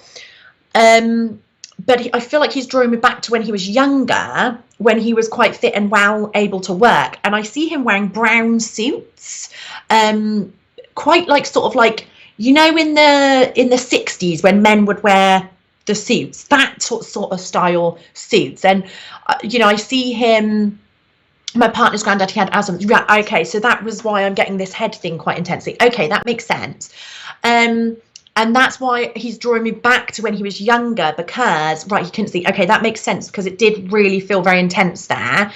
But I feel like he's drawing me back to when he was younger, when he was quite fit and well able to work. And I see him wearing brown suits, quite like sort of like, you know, in the 60s when men would wear the suits, that sort of style suits. And you know, I see him, my partner's granddad, he had asthma. Right, okay, so that was why I'm getting this head thing quite intensely. Okay, that makes sense. And that's why he's drawing me back to when he was younger, because he couldn't see. Okay, that makes sense, because it did really feel very intense there.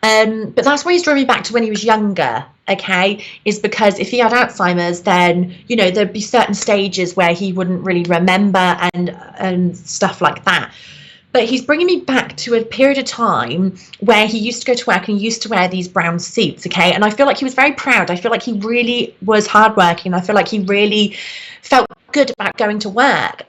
But that's why he's drawing me back to when he was younger, okay, is because if he had Alzheimer's, then, you know, there'd be certain stages where he wouldn't really remember and stuff like that. But he's bringing me back to a period of time where he used to go to work and he used to wear these brown suits, okay? And I feel like he was very proud. I feel like he really was hardworking. I feel like he really felt good about going to work.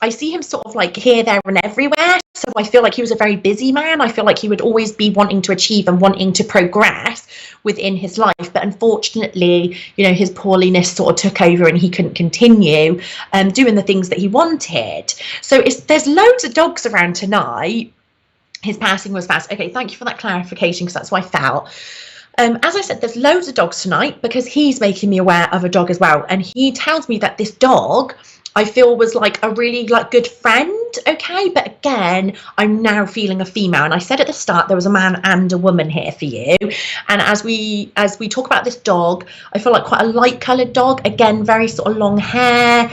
I see him sort of like here, there, and everywhere. So I feel like he was a very busy man. I feel like he would always be wanting to achieve and wanting to progress within his life. But unfortunately, you know, his poorliness sort of took over and he couldn't continue doing the things that he wanted. So there's loads of dogs around tonight. His passing was fast. Okay, thank you for that clarification, because that's what I felt. As I said, there's loads of dogs tonight because he's making me aware of a dog as well. And he tells me that this dog, I feel, was like a really like good friend, okay? But again, I'm now feeling a female. And I said at the start there was a man and a woman here for you. And as we talk about this dog, I feel like quite a light coloured dog, again, very sort of long hair,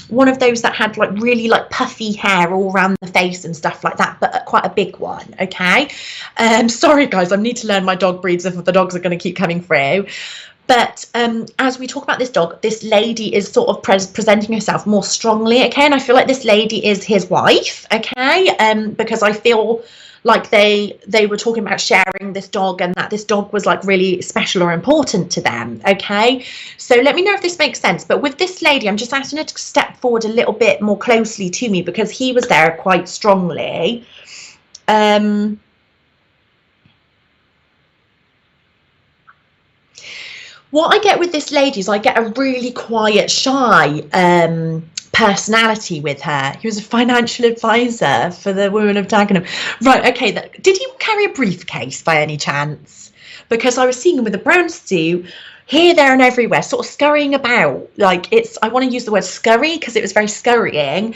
one of those that had like really like puffy hair all around the face and stuff like that, but quite a big one, okay? Sorry guys, I need to learn my dog breeds if the dogs are going to keep coming through. But as we talk about this dog, this lady is sort of presenting herself more strongly, okay? And I feel like this lady is his wife, okay? Because I feel like they were talking about sharing this dog, and that this dog was like really special or important to them, okay? So let me know if this makes sense. But with this lady, I'm just asking her to step forward a little bit more closely to me, because he was there quite strongly. What I get with this lady is I get a really quiet, shy personality with her. He was a financial advisor for the women of Dagenham. Right, okay. Did he carry a briefcase by any chance? Because I was seeing him with a brown suit, here, there, and everywhere, sort of scurrying about. Like, I want to use the word scurry because it was very scurrying,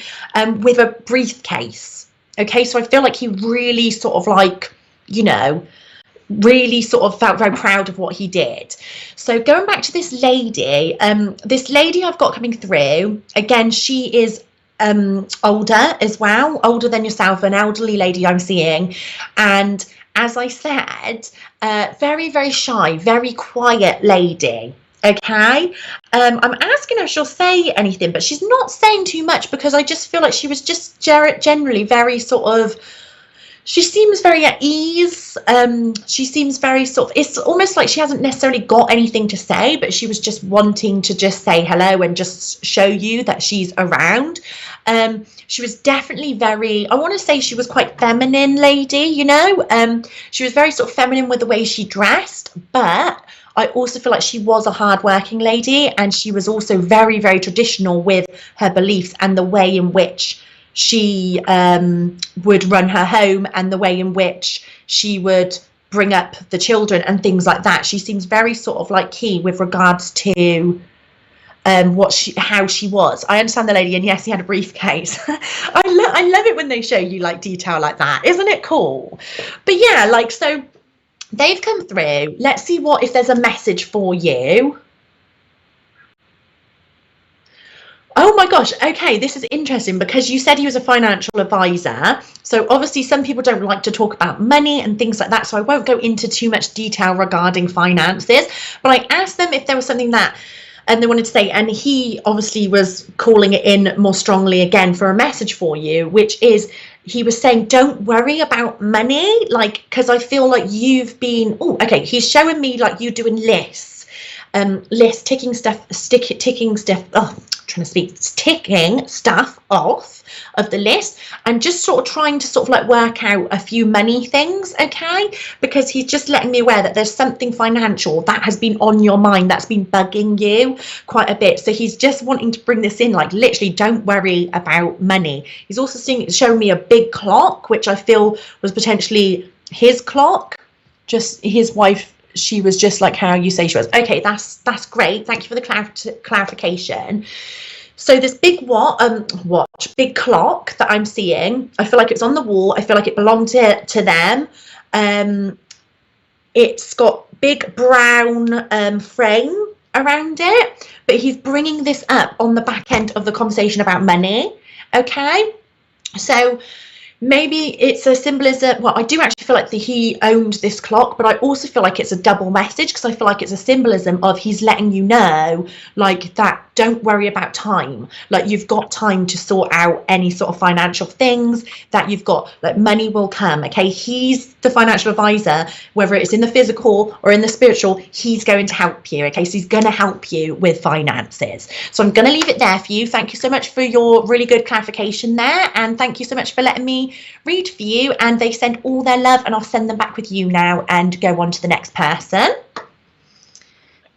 with a briefcase. Okay, so I feel like he really sort of like, you know, really sort of felt very proud of what he did. So going back to this lady I've got coming through, again, she is older as well, older than yourself, an elderly lady I'm seeing. And as I said, very, very shy, very quiet lady. Okay, I'm asking her if she'll say anything, but she's not saying too much, because I just feel like she was just generally very sort of she seems very at ease. She seems very sort of, it's almost like she hasn't necessarily got anything to say, but she was just wanting to just say hello and just show you that she's around. She was definitely very, I want to say she was quite feminine lady, you know. She was very sort of feminine with the way she dressed, but I also feel like she was a hardworking lady, and she was also very, very traditional with her beliefs and the way in which she would run her home and the way in which she would bring up the children and things like that. She seems very sort of like key with regards to how she was. I understand the lady, and yes, he had a briefcase. I love it when they show you like detail like that. Isn't it cool? But yeah, like, so they've come through. Let's see if there's a message for you. Oh my gosh, okay, this is interesting because you said he was a financial advisor. So obviously some people don't like to talk about money and things like that, so I won't go into too much detail regarding finances. But I asked them if there was something that they wanted to say, and he obviously was calling it in more strongly again for a message for you, which is, he was saying, don't worry about money, like, because I feel like you've been, oh, okay, he's showing me like you doing lists, ticking stuff off of the list, and just sort of trying to sort of like work out a few money things, okay, because he's just letting me aware that there's something financial that has been on your mind that's been bugging you quite a bit. So he's just wanting to bring this in, like, literally, don't worry about money. He's also showing me a big clock, which I feel was potentially his clock, just his wife. She was just like how you say she was. Okay, that's great. Thank you for the clarification. So this big big clock that I'm seeing, I feel like it's on the wall. I feel like it belonged to them. It's got big brown frame around it, but he's bringing this up on the back end of the conversation about money. Okay, so maybe it's a symbolism. Well, I do actually feel like he owned this clock, but I also feel like it's a double message, because I feel like it's a symbolism of he's letting you know, like, that don't worry about time. Like, you've got time to sort out any sort of financial things that you've got, like, money will come. Okay, he's the financial advisor, whether it's in the physical or in the spiritual, he's going to help you. Okay, so he's going to help you with finances. So I'm going to leave it there for you. Thank you so much for your really good clarification there, and thank you so much for letting me read for you. And they send all their love, and I'll send them back with you now and go on to the next person.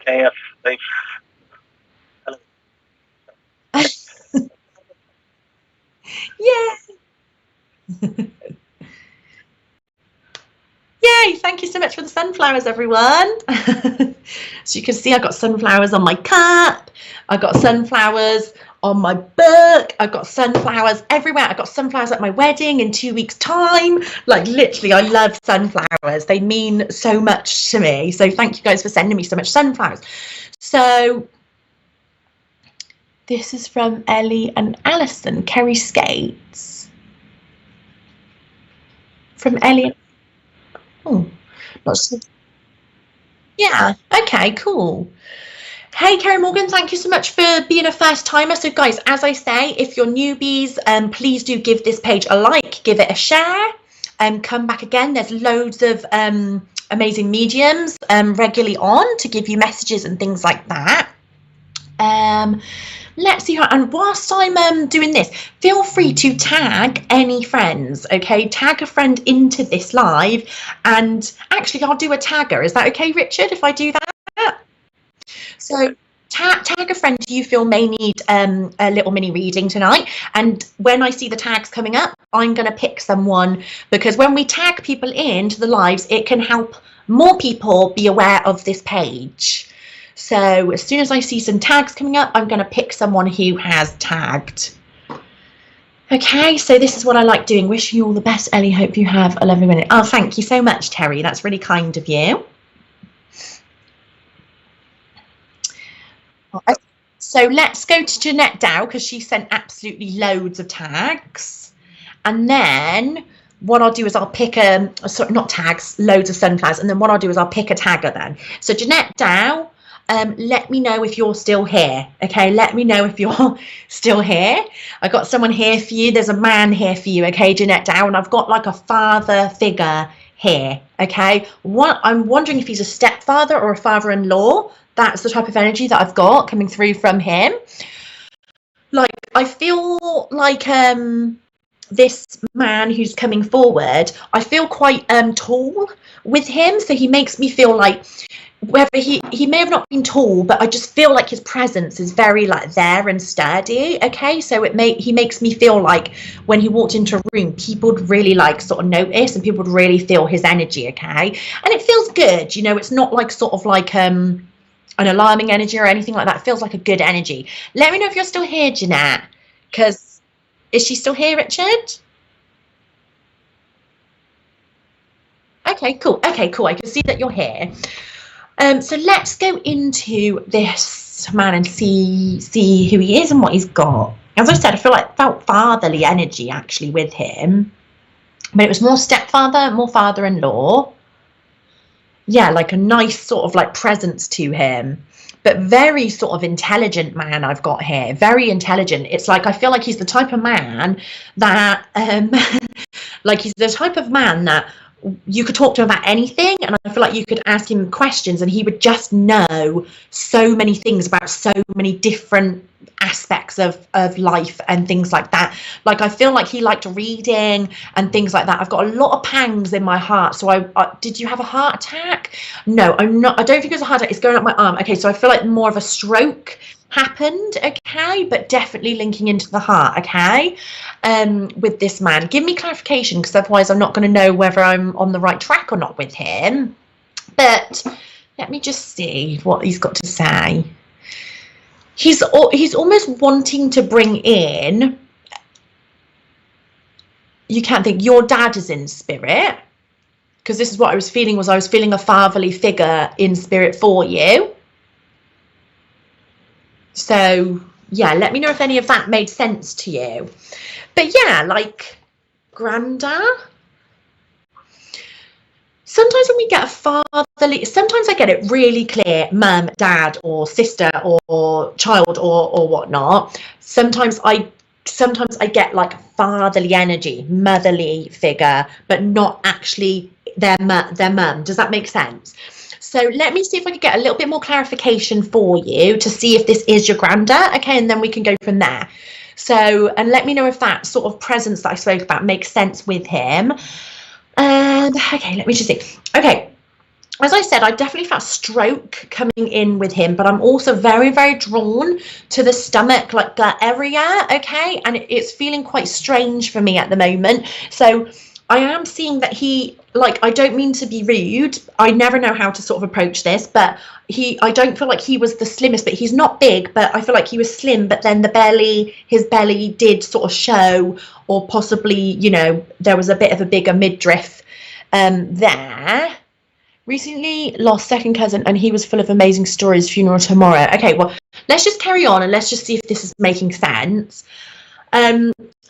Okay, Yay! Yay! Thank you so much for the sunflowers, everyone. So you can see I've got sunflowers on my cup. I've got sunflowers on my book. I've got sunflowers everywhere. I've got sunflowers at my wedding in 2 weeks' time. Like, literally, I love sunflowers. They mean so much to me. So thank you guys for sending me so much sunflowers. So this is from Ellie and Alison, Kerry Skates. From Ellie. Oh, not so. Yeah, okay, cool. Hey, Kerry Morgan, thank you so much for being a first timer. So guys, as I say, if you're newbies, please do give this page a like, give it a share, and come back again. There's loads of amazing mediums regularly on to give you messages and things like that. Let's see how, and whilst I'm doing this, feel free to tag any friends. Okay, tag a friend into this live, and actually I'll do a tagger. Is that okay, Richard, if I do that? So tag a friend you feel may need a little mini reading tonight, and when I see the tags coming up, I'm going to pick someone, because when we tag people into the lives, it can help more people be aware of this page. So as soon as I see some tags coming up, I'm going to pick someone who has tagged. Okay, so this is what I like doing. Wishing you all the best, Ellie. Hope you have a lovely minute. Oh, thank you so much, Terry. That's really kind of you. So let's go to Jeanette Dow, because she sent absolutely loads of tags. And then what I'll do is I'll pick sorry, not tags, loads of sunflowers. And then what I'll do is I'll pick a tagger then. So Jeanette Dow, let me know if you're still here. Okay, let me know if you're still here. I got someone here for you. There's a man here for you. Okay, Jeanette Down. I've got like a father figure here. Okay, I'm wondering if he's a stepfather or a father-in-law. That's the type of energy that I've got coming through from him. Like, I feel like this man who's coming forward, I feel quite tall with him. So he makes me feel like, whether he may have not been tall, but I just feel like his presence is very like there and sturdy. Okay, so he makes me feel like when he walked into a room, people would really like sort of notice, and people would really feel his energy. Okay, and it feels good, you know. It's not like sort of like an alarming energy or anything like that. It feels like a good energy. Let me know if you're still here, Jeanette, because is she still here, Richard? Okay, cool. Okay, cool. I can see that you're here. So let's go into this man and see who he is and what he's got. As I said, I felt fatherly energy actually with him, but it was more stepfather, more father-in-law. Yeah, like a nice sort of like presence to him, but very sort of intelligent man I've got here. Very intelligent. It's like I feel like he's the type of man that like he's the type of man that you could talk to him about anything, and I feel like you could ask him questions and he would just know so many things about so many different aspects of life and things like that. Like I feel like he liked reading and things like that. I've got a lot of pangs in my heart. So I did you have a heart attack? No, I don't think it was a heart attack. It's going up my arm. Okay, so I feel like more of a stroke happened. Okay, but definitely linking into the heart. Okay, with this man, give me clarification, because otherwise I'm not going to know whether I'm on the right track or not with him. But let me just see what he's got to say. He's almost wanting to bring in, you can't think, your dad is in spirit, because this is what I was feeling, I was feeling a fatherly figure in spirit for you. So yeah, let me know if any of that made sense to you. But yeah, like Granda. Sometimes when we get a fatherly, sometimes I get it really clear, mum, dad, or sister, or child, or whatnot. Sometimes I get like fatherly energy, motherly figure, but not actually their mum. Does that make sense? So let me see if I can get a little bit more clarification for you to see if this is your granda. Okay, and then we can go from there. So, and let me know if that sort of presence that I spoke about makes sense with him. And okay, let me just see. Okay, as I said, I definitely felt stroke coming in with him, but I'm also very, very drawn to the stomach, like that area. Okay, and it's feeling quite strange for me at the moment. So I am seeing that he, like, I don't mean to be rude, I never know how to sort of approach this, but I don't feel like he was the slimmest, but he's not big, but I feel like he was slim, but then his belly did sort of show, or possibly, you know, there was a bit of a bigger midriff there. Recently lost second cousin, and he was full of amazing stories, funeral tomorrow. Okay, well, let's just carry on and let's just see if this is making sense.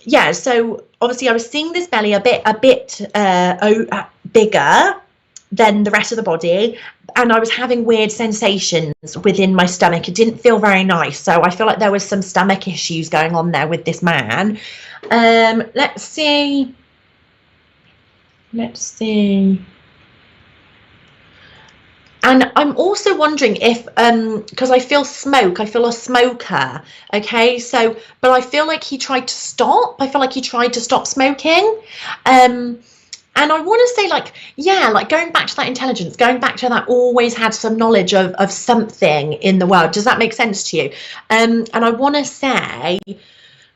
Yeah, so obviously I was seeing this belly a bit bigger than the rest of the body, and I was having weird sensations within my stomach. It didn't feel very nice, so I feel like there was some stomach issues going on there with this man. Let's see. And I'm also wondering if, because I feel smoke, I feel a smoker, okay, so, but I feel like he tried to stop, smoking, and I want to say, like, yeah, like going back to that intelligence, going back to that always had some knowledge of something in the world. Does that make sense to you? And I want to say,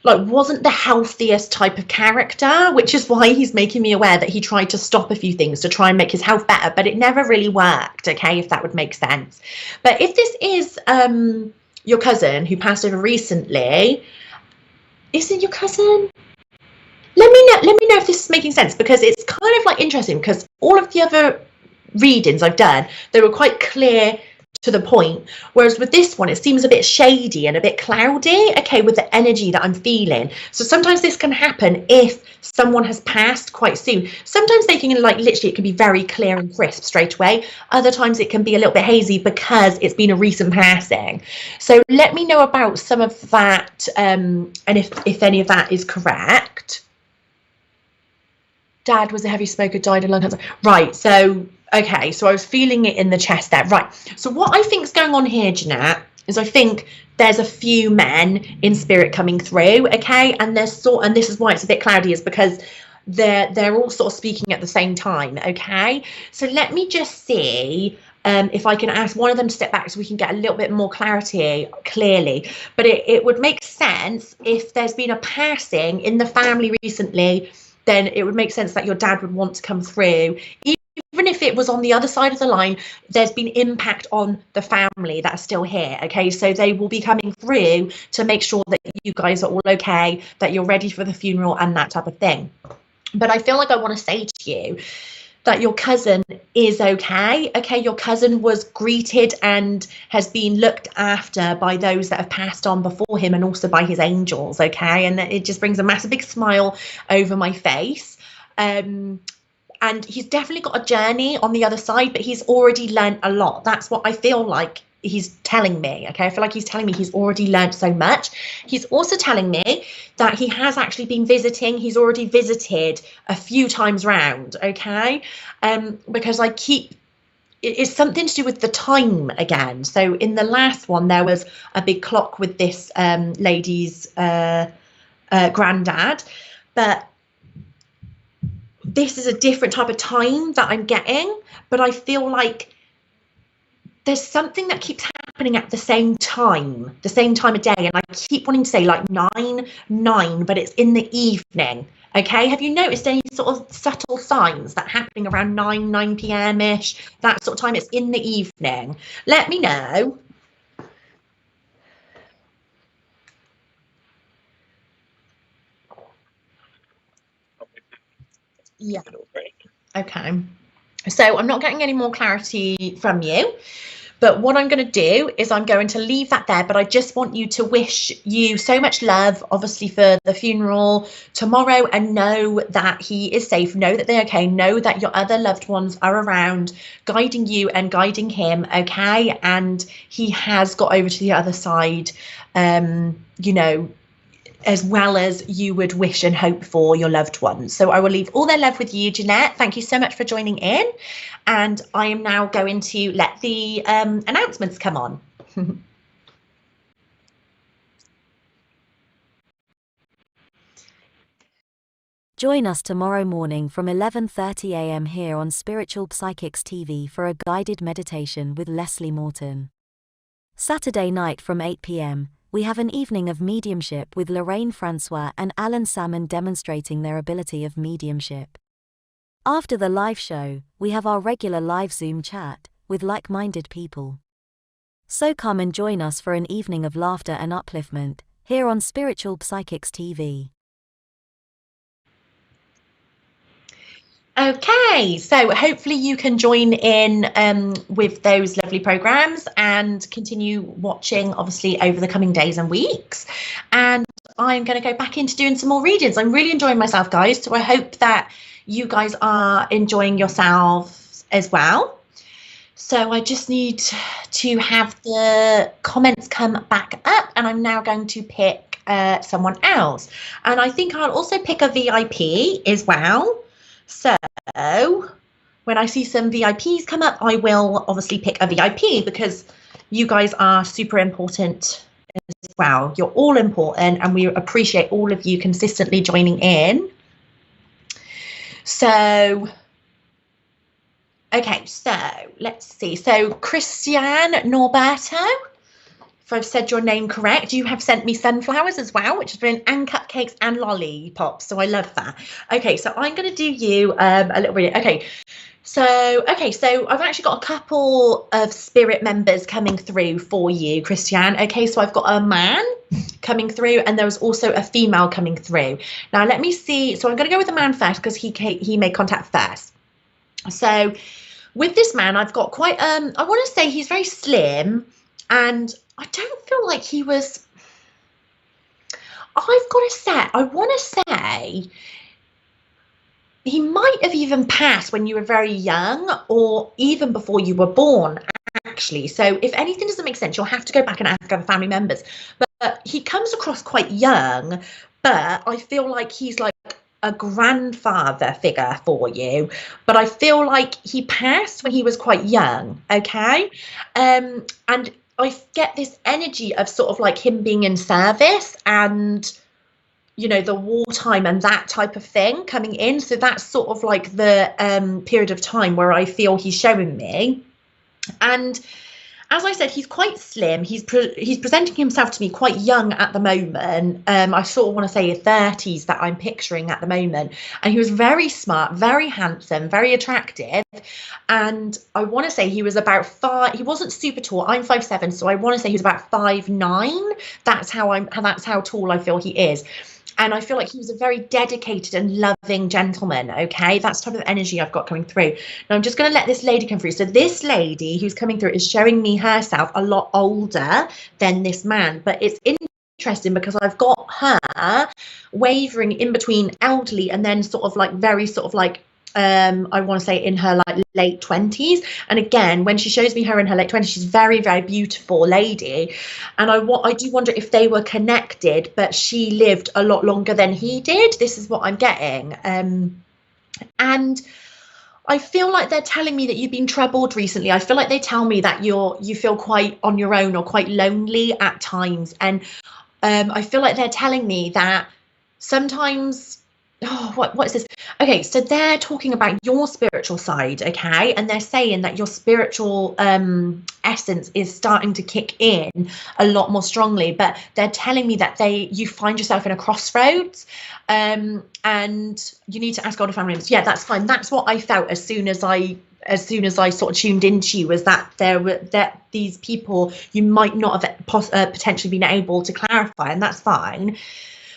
like, wasn't the healthiest type of character, which is why he's making me aware that he tried to stop a few things to try and make his health better, but it never really worked, okay, if that would make sense. But if this is your cousin who passed over recently, is it your cousin? Let me know if this is making sense, because it's kind of like interesting, because all of the other readings I've done, they were quite clear to the point. Whereas with this one, it seems a bit shady and a bit cloudy, okay, with the energy that I'm feeling. So sometimes this can happen if someone has passed quite soon. Sometimes they can, like, literally it can be very clear and crisp straight away. Other times it can be a little bit hazy because it's been a recent passing. So let me know about some of that, and if any of that is correct. Dad was a heavy smoker, died of lung cancer. Right, so, okay, so I was feeling it in the chest there. Right, so what I think is going on here, Jeanette, is I think there's a few men in spirit coming through, okay? And this is why it's a bit cloudy, is because they're all sort of speaking at the same time, okay? So let me just see if I can ask one of them to step back so we can get a little bit more clarity clearly. But it would make sense if there's been a passing in the family recently, then it would make sense that your dad would want to come through. Even if it was on the other side of the line, there's been impact on the family that's still here, okay? So they will be coming through to make sure that you guys are all okay, that you're ready for the funeral and that type of thing. But I feel like I want to say to you that your cousin is okay. Okay, your cousin was greeted and has been looked after by those that have passed on before him, and also by his angels, okay? And it just brings a massive big smile over my face. And he's definitely got a journey on the other side, but he's already learned a lot. That's what I feel like he's telling me, okay? I feel like he's telling me he's already learned so much. He's also telling me that he has actually been visiting. He's already visited a few times round, okay? Because it's something to do with the time again. So in the last one, there was a big clock with this lady's granddad, but this is a different type of time that I'm getting, but I feel like there's something that keeps happening at the same time of day. And I keep wanting to say like 9, but it's in the evening. Okay, have you noticed any sort of subtle signs that happening around 9 p.m.-ish, that sort of time? It's in the evening. Let me know. Yeah. Okay. So I'm not getting any more clarity from you. But what I'm going to do is I'm going to leave that there, but I just want you to wish you so much love, obviously, for the funeral tomorrow, and know that he is safe, know that they're okay, know that your other loved ones are around guiding you and guiding him, okay? And he has got over to the other side, you know, as well as you would wish and hope for your loved ones. So I will leave all their love with you, Jeanette. Thank you so much for joining in. And I am now going to let the announcements come on. Join us tomorrow morning from 11:30 a.m. here on Spiritual Psychics TV for a guided meditation with Leslie Morton. Saturday night from 8 p.m, we have an evening of mediumship with Lorraine Francois and Alan Salmon demonstrating their ability of mediumship. After the live show, we have our regular live Zoom chat with like-minded people. So come and join us for an evening of laughter and upliftment here on Spiritual Psychics TV. Okay, so hopefully you can join in with those lovely programs and continue watching, obviously, over the coming days and weeks. And I'm going to go back into doing some more readings. I'm really enjoying myself, guys, so I hope that you guys are enjoying yourselves as well. So I just need to have the comments come back up, and I'm now going to pick someone else. And I think I'll also pick a VIP as well. So when I see some VIPs come up, I will obviously pick a VIP because you guys are super important as well. You're all important, and we appreciate all of you consistently joining in. So, okay, so let's see. So Christian Norberto, if I've said your name correct, you have sent me sunflowers as well, which has been, and cupcakes and lollipops. So I love that. Okay, so I'm going to do you a little bit. Okay, so I've actually got a couple of spirit members coming through for you, Christian. Okay, so I've got a man coming through, and there was also a female coming through. Now let me see. So I'm going to go with the man first because he made contact first. So with this man, I've got quite, I want to say he's very slim, and I don't feel like he was, I've got to say, I want to say he might have even passed when you were very young, or even before you were born, actually. So if anything doesn't make sense, you'll have to go back and ask other family members. But he comes across quite young, but I feel like he's like a grandfather figure for you. But I feel like he passed when he was quite young, okay? And I get this energy of sort of like him being in service and, you know, the wartime and that type of thing coming in. So that's sort of like the period of time where I feel he's showing me. And as I said, he's quite slim. He's presenting himself to me quite young at the moment. I sort of want to say 30s that I'm picturing at the moment. And he was very smart, very handsome, very attractive. And I want to say he was about 5. He wasn't super tall. I'm 5'7", so I want to say he was about 5'9". That's how tall I feel he is. And I feel like he was a very dedicated and loving gentleman, okay? That's the type of energy I've got coming through. Now, I'm just going to let this lady come through. So this lady who's coming through is showing me herself a lot older than this man. But it's interesting because I've got her wavering in between elderly and then sort of like very sort of like, I want to say in her like late 20s. And again, when she shows me her in her late 20s, she's very, very beautiful lady. And I do wonder if they were connected, but she lived a lot longer than he did. This is what I'm getting. And I feel like they're telling me that you've been troubled recently. I feel like they tell me that you feel quite on your own or quite lonely at times. And I feel like they're telling me that sometimes, what is this? Okay, so they're talking about your spiritual side, okay? And they're saying that your spiritual essence is starting to kick in a lot more strongly, but they're telling me that you find yourself in a crossroads, and you need to ask God or family members. Yeah, that's fine. That's what I felt as soon as I sort of tuned into you, was that these people you might not have potentially been able to clarify, and that's fine.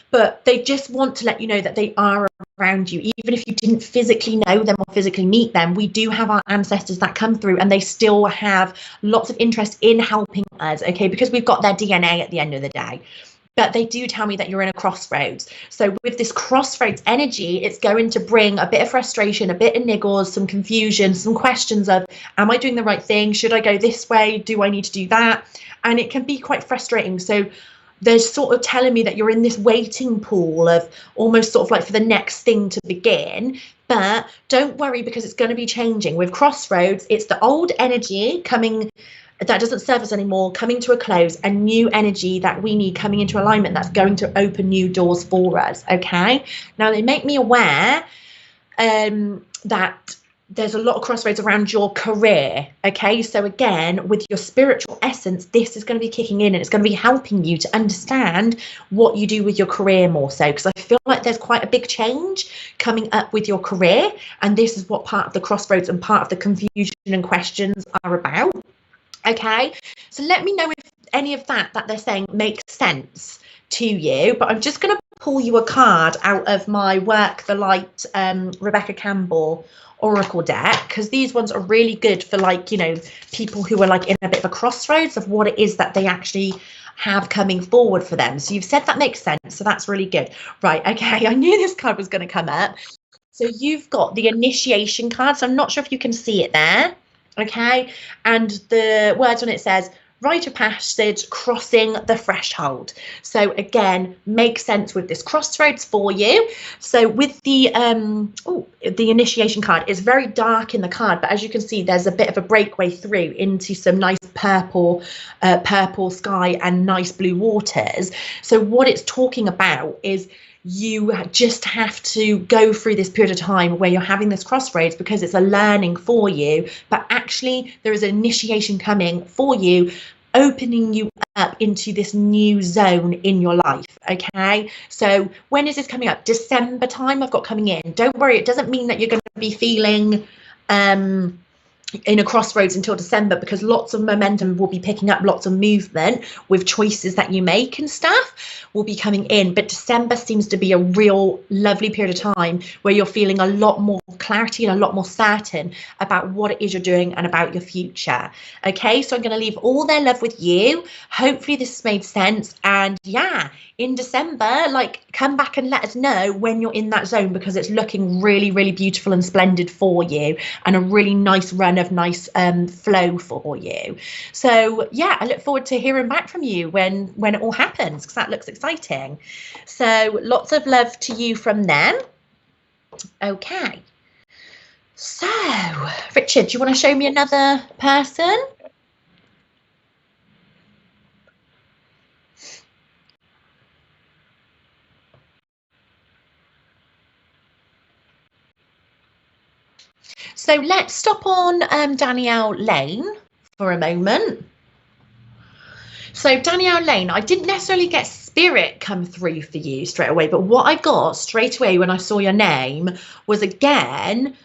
But they just want to let you know that they are around you. Even if you didn't physically know them or physically meet them, we do have our ancestors that come through, and they still have lots of interest in helping us, okay, because we've got their DNA at the end of the day. But they do tell me that you're in a crossroads. So with this crossroads energy, it's going to bring a bit of frustration, a bit of niggles, some confusion, some questions of, am I doing the right thing? Should I go this way? Do I need to do that? And it can be quite frustrating. So they're sort of telling me that you're in this waiting pool of almost sort of like for the next thing to begin. But don't worry, because it's going to be changing. With crossroads, it's the old energy coming that doesn't serve us anymore, coming to a close, and new energy that we need coming into alignment that's going to open new doors for us, okay? Now, they make me aware that there's a lot of crossroads around your career, okay? So again, with your spiritual essence, this is going to be kicking in, and it's going to be helping you to understand what you do with your career more so, because I feel like there's quite a big change coming up with your career, and this is what part of the crossroads and part of the confusion and questions are about, okay? So let me know if any of that they're saying makes sense to you. But I'm just going to pull you a card out of my Work the Light Rebecca Campbell Oracle deck, because these ones are really good for, like, you know, people who are like in a bit of a crossroads of what it is that they actually have coming forward for them. So you've said that makes sense, so that's really good. Right, okay, I knew this card was going to come up. So you've got the initiation card, so I'm not sure if you can see it there, okay? And the words on it says, rite of passage, crossing the threshold. So again, makes sense with this crossroads for you. So with the initiation card, it's very dark in the card, but as you can see, there's a bit of a breakaway through into some nice purple sky and nice blue waters. So what it's talking about is you just have to go through this period of time where you're having this crossroads because it's a learning for you, but actually there is an initiation coming for you, opening you up into this new zone in your life, okay? So when is this coming up? December time I've got coming in. Don't worry, it doesn't mean that you're going to be feeling in a crossroads until December, because lots of momentum will be picking up, lots of movement with choices that you make and stuff will be coming in. But December seems to be a real lovely period of time where you're feeling a lot more clarity and a lot more certain about what it is you're doing and about your future. Okay, so I'm going to leave all their love with you. Hopefully this has made sense. And yeah, in December, like, come back and let us know when you're in that zone, because it's looking really, really beautiful and splendid for you, and a really nice run of nice flow for you. So yeah, I look forward to hearing back from you when it all happens, because that looks exciting. So lots of love to you from them. Okay, so Richard, do you want to show me another person? So let's stop on Danielle Lane for a moment. So Danielle Lane, I didn't necessarily get spirit come through for you straight away, but what I got straight away when I saw your name was, again,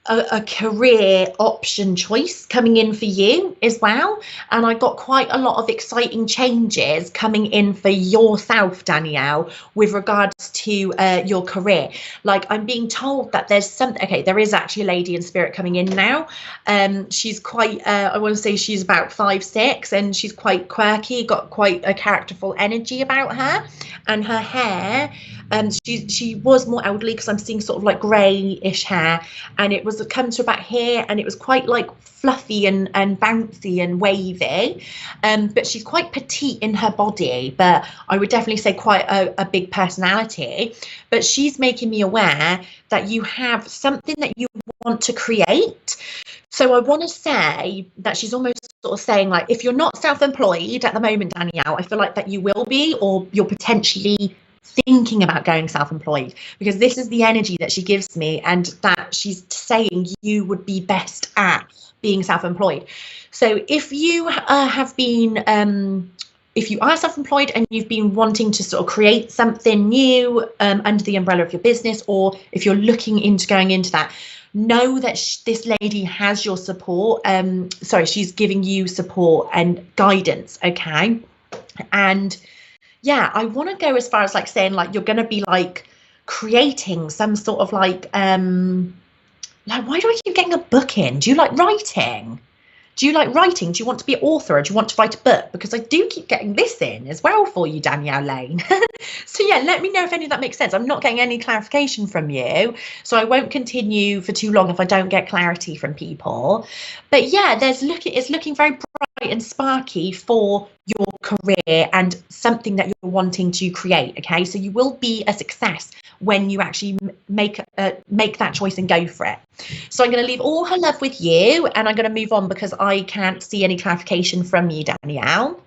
a career option choice coming in for you as well. And I got quite a lot of exciting changes coming in for yourself, Danielle, with regards to your career. Like, I'm being told that there's something, okay, there is actually a lady in spirit coming in now. She's quite, I want to say she's about 5'6", and she's quite quirky, got quite a characterful energy about her, and her hair, she was more elderly, because I'm seeing sort of like greyish hair, and it was come to about here, and it was quite like fluffy and bouncy and wavy, but she's quite petite in her body, but I would definitely say quite a big personality. But she's making me aware that you have something that you want to create. So I want to say that she's almost sort of saying, like, if you're not self-employed at the moment, Danielle, I feel like that you will be, or you're potentially thinking about going self-employed, because this is the energy that she gives me, and that she's saying you would be best at being self-employed. So if you have been if you are self-employed and you've been wanting to sort of create something new under the umbrella of your business, or if you're looking into going into that, know that this lady has your support. She's giving you support and guidance. Okay. And yeah, I want to go as far as like saying, like, you're going to be like creating some sort of like why do I keep getting a book in? Do you like writing? Do you like writing? Do you want to be an author, or do you want to write a book? Because I do keep getting this in as well for you, Danielle Lane. So yeah, let me know if any of that makes sense. I'm not getting any clarification from you, so I won't continue for too long if I don't get clarity from people. But yeah, it's looking very bright and sparky for your career and something that you're wanting to create. Okay, so you will be a success when you actually make that choice and go for it. So I'm going to leave all her love with you, and I'm going to move on because I can't see any clarification from you, Danielle.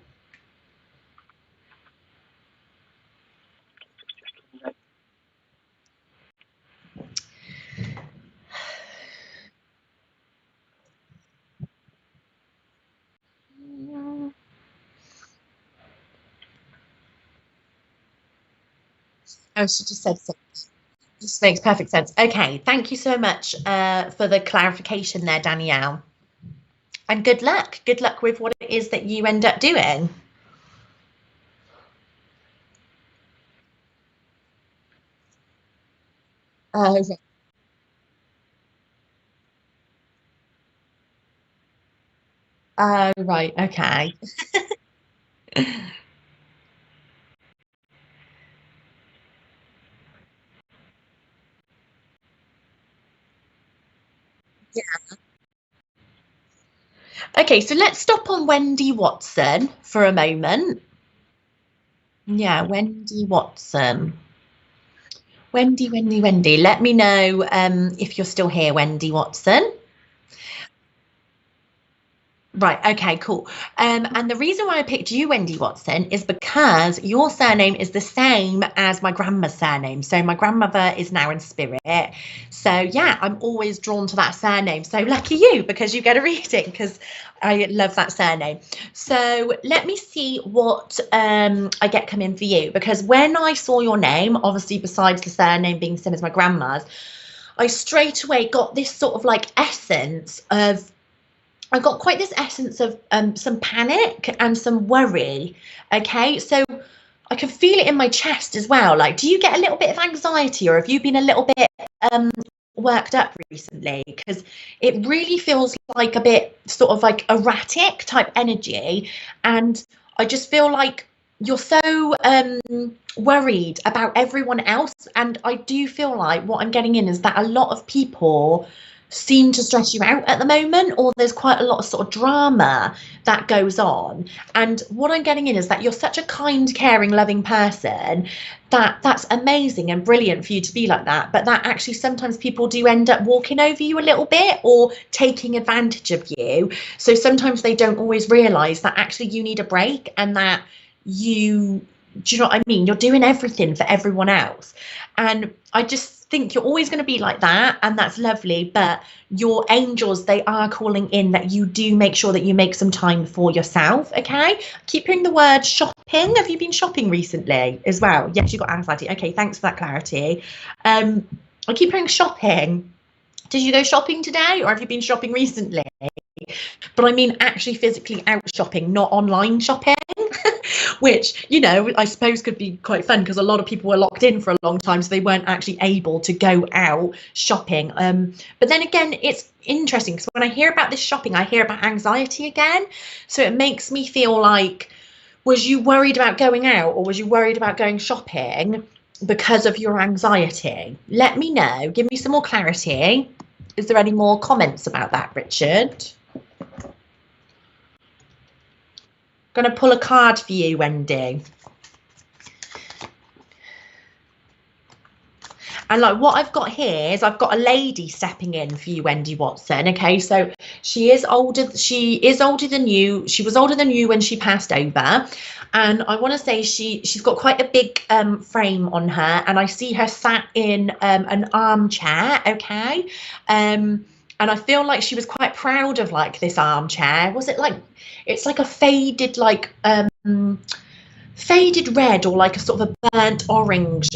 Oh, she just said so. This makes perfect sense. Okay, thank you so much for the clarification there, Danielle. And good luck. Good luck with what it is that you end up doing. Oh, right. Okay. Okay, so let's stop on Wendy Watson for a moment. Yeah, Wendy Watson. Wendy. Let me know if you're still here, Wendy Watson. Right, okay, cool. And the reason why I picked you, Wendy Watson, is because your surname is the same as my grandma's surname. So my grandmother is now in spirit. So yeah, I'm always drawn to that surname. So lucky you, because you get a reading, because I love that surname. So let me see what I get come in for you, because when I saw your name, obviously besides the surname being the same as my grandma's, I straight away got this sort of like essence of I got quite this essence of some panic and some worry. Okay, so I can feel it in my chest as well. Like, do you get a little bit of anxiety, or have you been a little bit worked up recently? Because it really feels like a bit sort of like erratic type energy, and I just feel like you're so worried about everyone else. And I do feel like what I'm getting in is that a lot of people seem to stress you out at the moment, or there's quite a lot of sort of drama that goes on. And what I'm getting in is that you're such a kind, caring, loving person, that that's amazing and brilliant for you to be like that, but that actually sometimes people do end up walking over you a little bit or taking advantage of you. So sometimes they don't always realize that actually you need a break, and that do you know what I mean, you're doing everything for everyone else. And I just think you're always going to be like that, and that's lovely, but your angels, they are calling in that you do make sure that you make some time for yourself. Okay, keep hearing the word shopping. Have you been shopping recently as well? Yes, you got anxiety. Okay, thanks for that clarity. I keep hearing shopping. Did you go shopping today, or have you been shopping recently? But I mean actually physically out shopping, not online shopping. Which, you know, I suppose could be quite fun, because a lot of people were locked in for a long time, so they weren't actually able to go out shopping. But then again, it's interesting, because when I hear about this shopping, I hear about anxiety again. So it makes me feel like, was you worried about going out, or was you worried about going shopping because of your anxiety? Let me know. Give me some more clarity. Is there any more comments about that, Richard? Going to pull a card for you, Wendy. And like what I've got here is I've got a lady stepping in for you, Wendy Watson. Okay, so she is older. She is older than you. She was older than you when she passed over. And I want to say she's got quite a big frame on her. And I see her sat in an armchair. Okay. And I feel like she was quite proud of like this armchair. Was it like, it's like a faded, like faded red, or like a sort of a burnt orange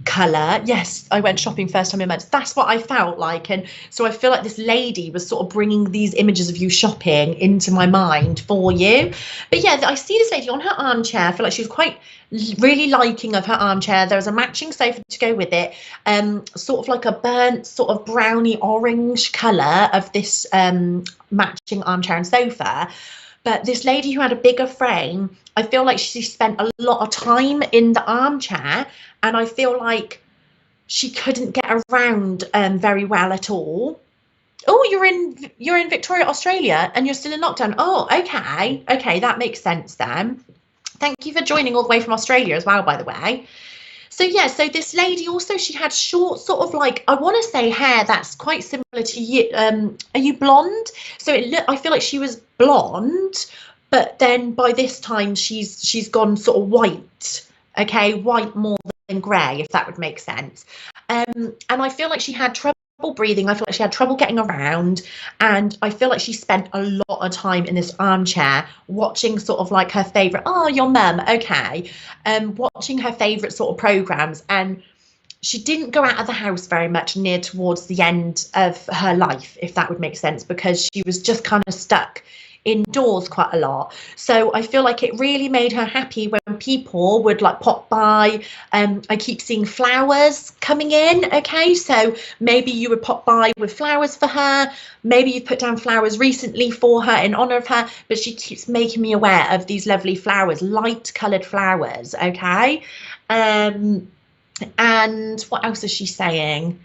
colour. Yes, I went shopping first time in months. That's what I felt like. And so I feel like this lady was sort of bringing these images of you shopping into my mind for you. But yeah, I see this lady on her armchair. I feel like she was quite really liking of her armchair. There was a matching sofa to go with it, sort of like a burnt sort of browny orange colour of this matching armchair and sofa. But this lady who had a bigger frame, I feel like she spent a lot of time in the armchair, and I feel like she couldn't get around very well at all. Oh, you're in Victoria, Australia, and you're still in lockdown. Oh, okay, that makes sense then. Thank you for joining all the way from Australia as well, by the way. So yeah, so this lady also, she had short sort of like, I want to say hair that's quite similar to you. Are you blonde? So I feel like she was blonde, but then by this time she's gone sort of white. Okay, white more than grey, if that would make sense. And I feel like she had trouble breathing. I feel like she had trouble getting around, and I feel like she spent a lot of time in this armchair watching sort of like her favourite, oh, your mum, okay, watching her favourite sort of programmes. And she didn't go out of the house very much near towards the end of her life, if that would make sense, because she was just kind of stuck indoors quite a lot. So I feel like it really made her happy when people would like pop by. I keep seeing flowers coming in. Okay, so maybe you would pop by with flowers for her. Maybe you've put down flowers recently for her in honor of her, but she keeps making me aware of these lovely flowers, light colored flowers. Okay. And what else is she saying?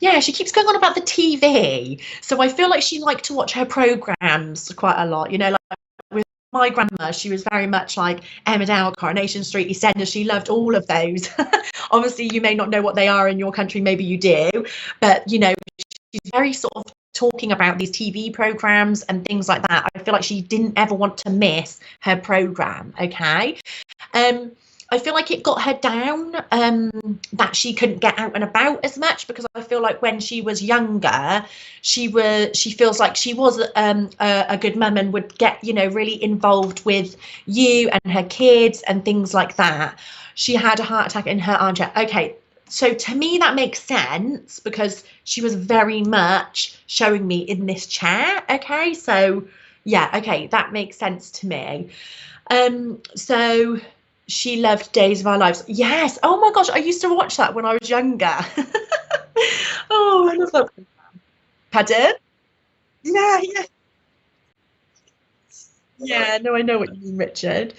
Yeah, she keeps going on about the TV. So I feel like she liked to watch her programmes quite a lot. You know, like with my grandma, she was very much like Emmerdale, Coronation Street, EastEnders. She loved all of those. Obviously, you may not know what they are in your country. Maybe you do. But, you know, she's very sort of talking about these TV programmes and things like that. I feel like she didn't ever want to miss her programme. Okay. I feel like it got her down, that she couldn't get out and about as much, because I feel like when she was younger, she feels like she was a good mum and would get, you know, really involved with you and her kids and things like that. She had a heart attack in her armchair. Okay, So to me, that makes sense because she was very much showing me in this chair. Okay, so yeah, okay, that makes sense to me. So she loved Days of Our Lives. Yes. Oh my gosh, I used to watch that when I was younger. Oh, I love that. Pardon? Yeah, yeah. Yeah, no, I know what you mean, Richard.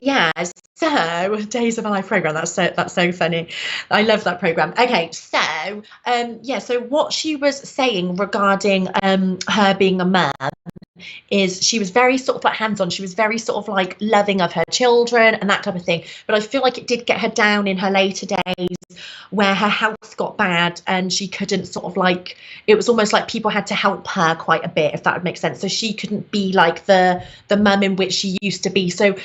Yeah, so Days of Our Life program. That's so funny. I love that program. Okay, so yeah, so what she was saying regarding her being a mum is she was very sort of like hands-on. She was very sort of like loving of her children and that type of thing. But I feel like it did get her down in her later days where her health got bad and she couldn't sort of like, it was almost like people had to help her quite a bit, if that would make sense. So she couldn't be like the mum in which she used to be. So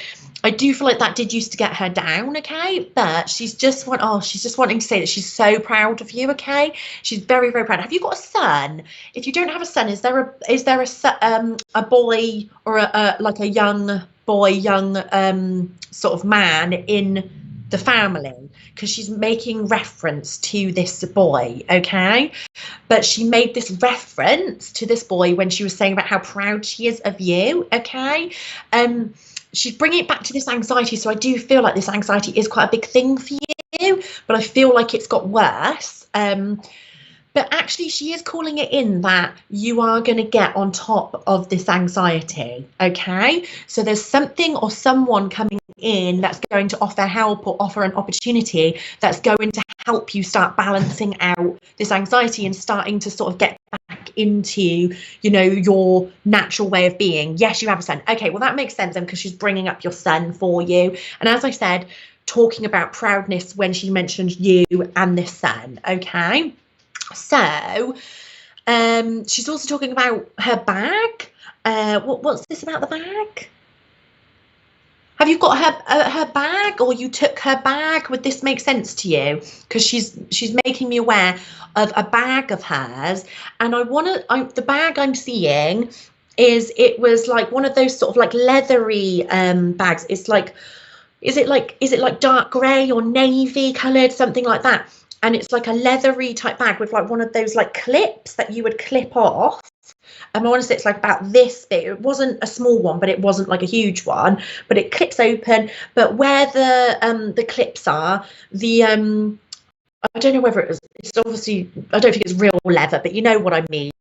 I do feel like that did used to get her down, okay? But she's just wanting to say that she's so proud of you, okay? She's very, very proud. Have you got a son? If you don't have a son, is there a boy or a young boy, sort of man in the family? Because she's making reference to this boy, okay? But she made this reference to this boy when she was saying about how proud she is of you, okay? She's bringing it back to this anxiety. So I do feel like this anxiety is quite a big thing for you, but I feel like it's got worse. But actually, she is calling it in that you are going to get on top of this anxiety, okay? So there's something or someone coming in that's going to offer help or offer an opportunity that's going to help you start balancing out this anxiety and starting to sort of get back into, you know, your natural way of being. Yes, you have a son. Okay, well, that makes sense then because she's bringing up your son for you. And as I said, talking about proudness when she mentioned you and this son, okay? So she's also talking about her bag. What's this about the bag? Have you got her bag, or you took her bag? Would this make sense to you? Because she's making me aware of a bag of hers, and the bag I'm seeing it was like one of those sort of like leathery bags. It's like, is it like dark grey or navy coloured, something like that? And it's like a leathery type bag with like one of those like clips that you would clip off. I want to say it's like about this big. It wasn't a small one, but it wasn't like a huge one. But it clips open. But where the clips are, I don't know whether it's obviously, I don't think it's real leather, but you know what I mean.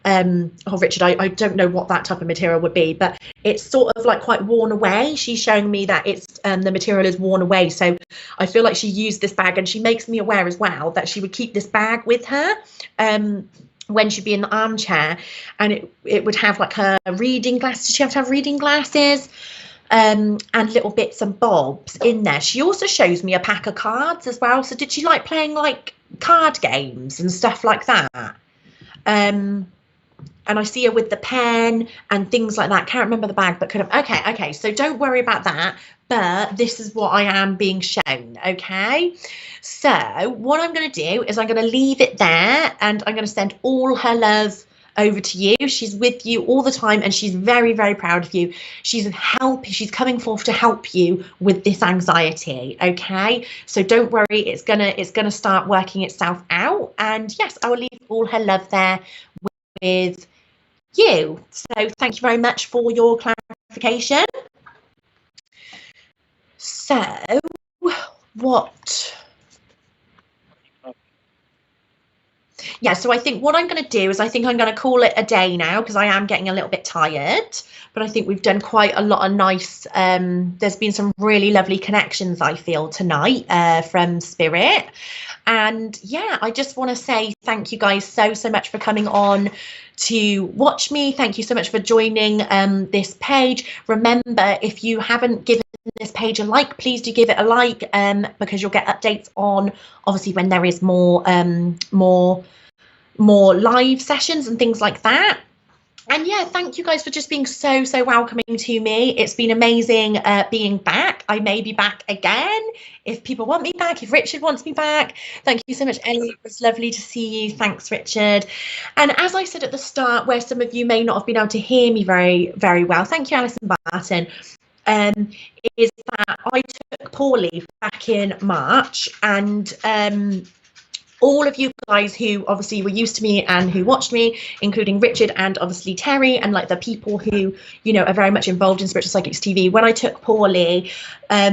Oh, Richard, I don't know what that type of material would be, but it's sort of like quite worn away. She's showing me that it's the material is worn away. So I feel like she used this bag, and she makes me aware as well that she would keep this bag with her when she'd be in the armchair, and it would have like her reading glasses. Did she have to have reading glasses? And little bits and bobs in there. She also shows me a pack of cards as well. So did she like playing like card games and stuff like that? And I see her with the pen and things like that. Can't remember the bag, but could have. Okay, so don't worry about that, but this is what I am being shown, okay? So what I'm going to do is I'm going to leave it there, and I'm going to send all her love over to you. She's with you all the time, and she's very, very proud of you. She's coming forth to help you with this anxiety, okay? So don't worry, it's gonna start working itself out. And yes, I will leave all her love there with you. So thank you very much for your clarification. So what? Yeah, so I think what I'm going to do is I think I'm going to call it a day now, because I am getting a little bit tired. But I think we've done quite a lot of nice, there's been some really lovely connections, I feel, tonight from Spirit. And yeah, I just want to say thank you guys so much for coming on to watch me. Thank you so much for joining this page. Remember, if you haven't given this page a like, please do give it a like, because you'll get updates on obviously when there is more live sessions and things like that. And yeah, thank you guys for just being so welcoming to me. It's been amazing being back. I may be back again if people want me back, if Richard wants me back. Thank you so much, Elly. It was lovely to see you. Thanks, Richard. And as I said at the start, where some of you may not have been able to hear me very well, thank you, Alison Barton. is that I took poor leave back in March, and all of you guys who obviously were used to me and who watched me, including Richard and obviously Terry, and like the people who, you know, are very much involved in Spiritual Psychics TV, when I took poorly,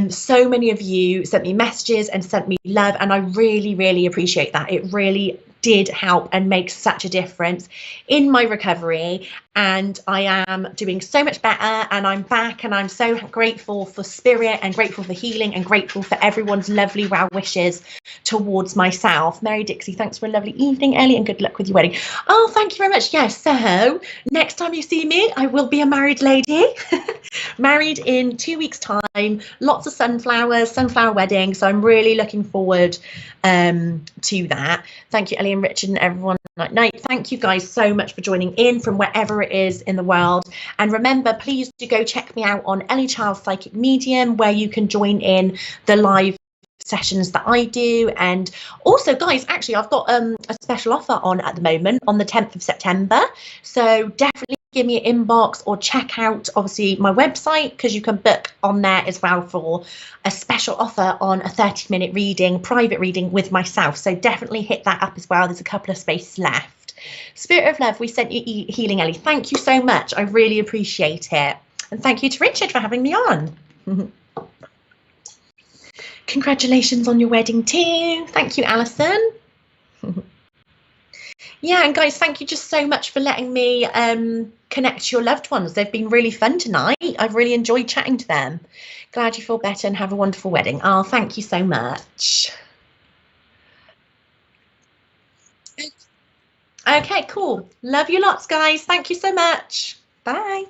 so many of you sent me messages and sent me love, and I really, really appreciate that. It really did help and make such a difference in my recovery, and I am doing so much better, and I'm back, and I'm so grateful for spirit and grateful for healing and grateful for everyone's lovely well wishes towards myself. Mary Dixie, thanks for a lovely evening, Ellie, and good luck with your wedding. Oh, thank you very much. Yes, so next time you see me, I will be a married lady. Married in 2 weeks' time, lots of sunflower wedding, so I'm really looking forward to that. Thank you, Ellie and Richard and everyone. Night. Thank you guys so much for joining in from wherever it is in the world, and remember, please do go check me out on Elly Charles Psychic Medium, where you can join in the live sessions that I do. And also, guys, actually I've got a special offer on at the moment on the 10th of September, so definitely give me an inbox or check out obviously my website, because you can book on there as well for a special offer on a 30-minute reading, private reading with myself. So definitely hit that up as well. There's a couple of spaces left. Spirit of Love, we sent you healing, Ellie. Thank you so much. I really appreciate it. And thank you to Richard for having me on. Congratulations on your wedding too. Thank you, Alison. Yeah, and guys, thank you just so much for letting me connect to your loved ones. They've been really fun tonight. I've really enjoyed chatting to them. Glad you feel better and have a wonderful wedding. Oh, thank you so much. Okay, cool. Love you lots, guys. Thank you so much. Bye.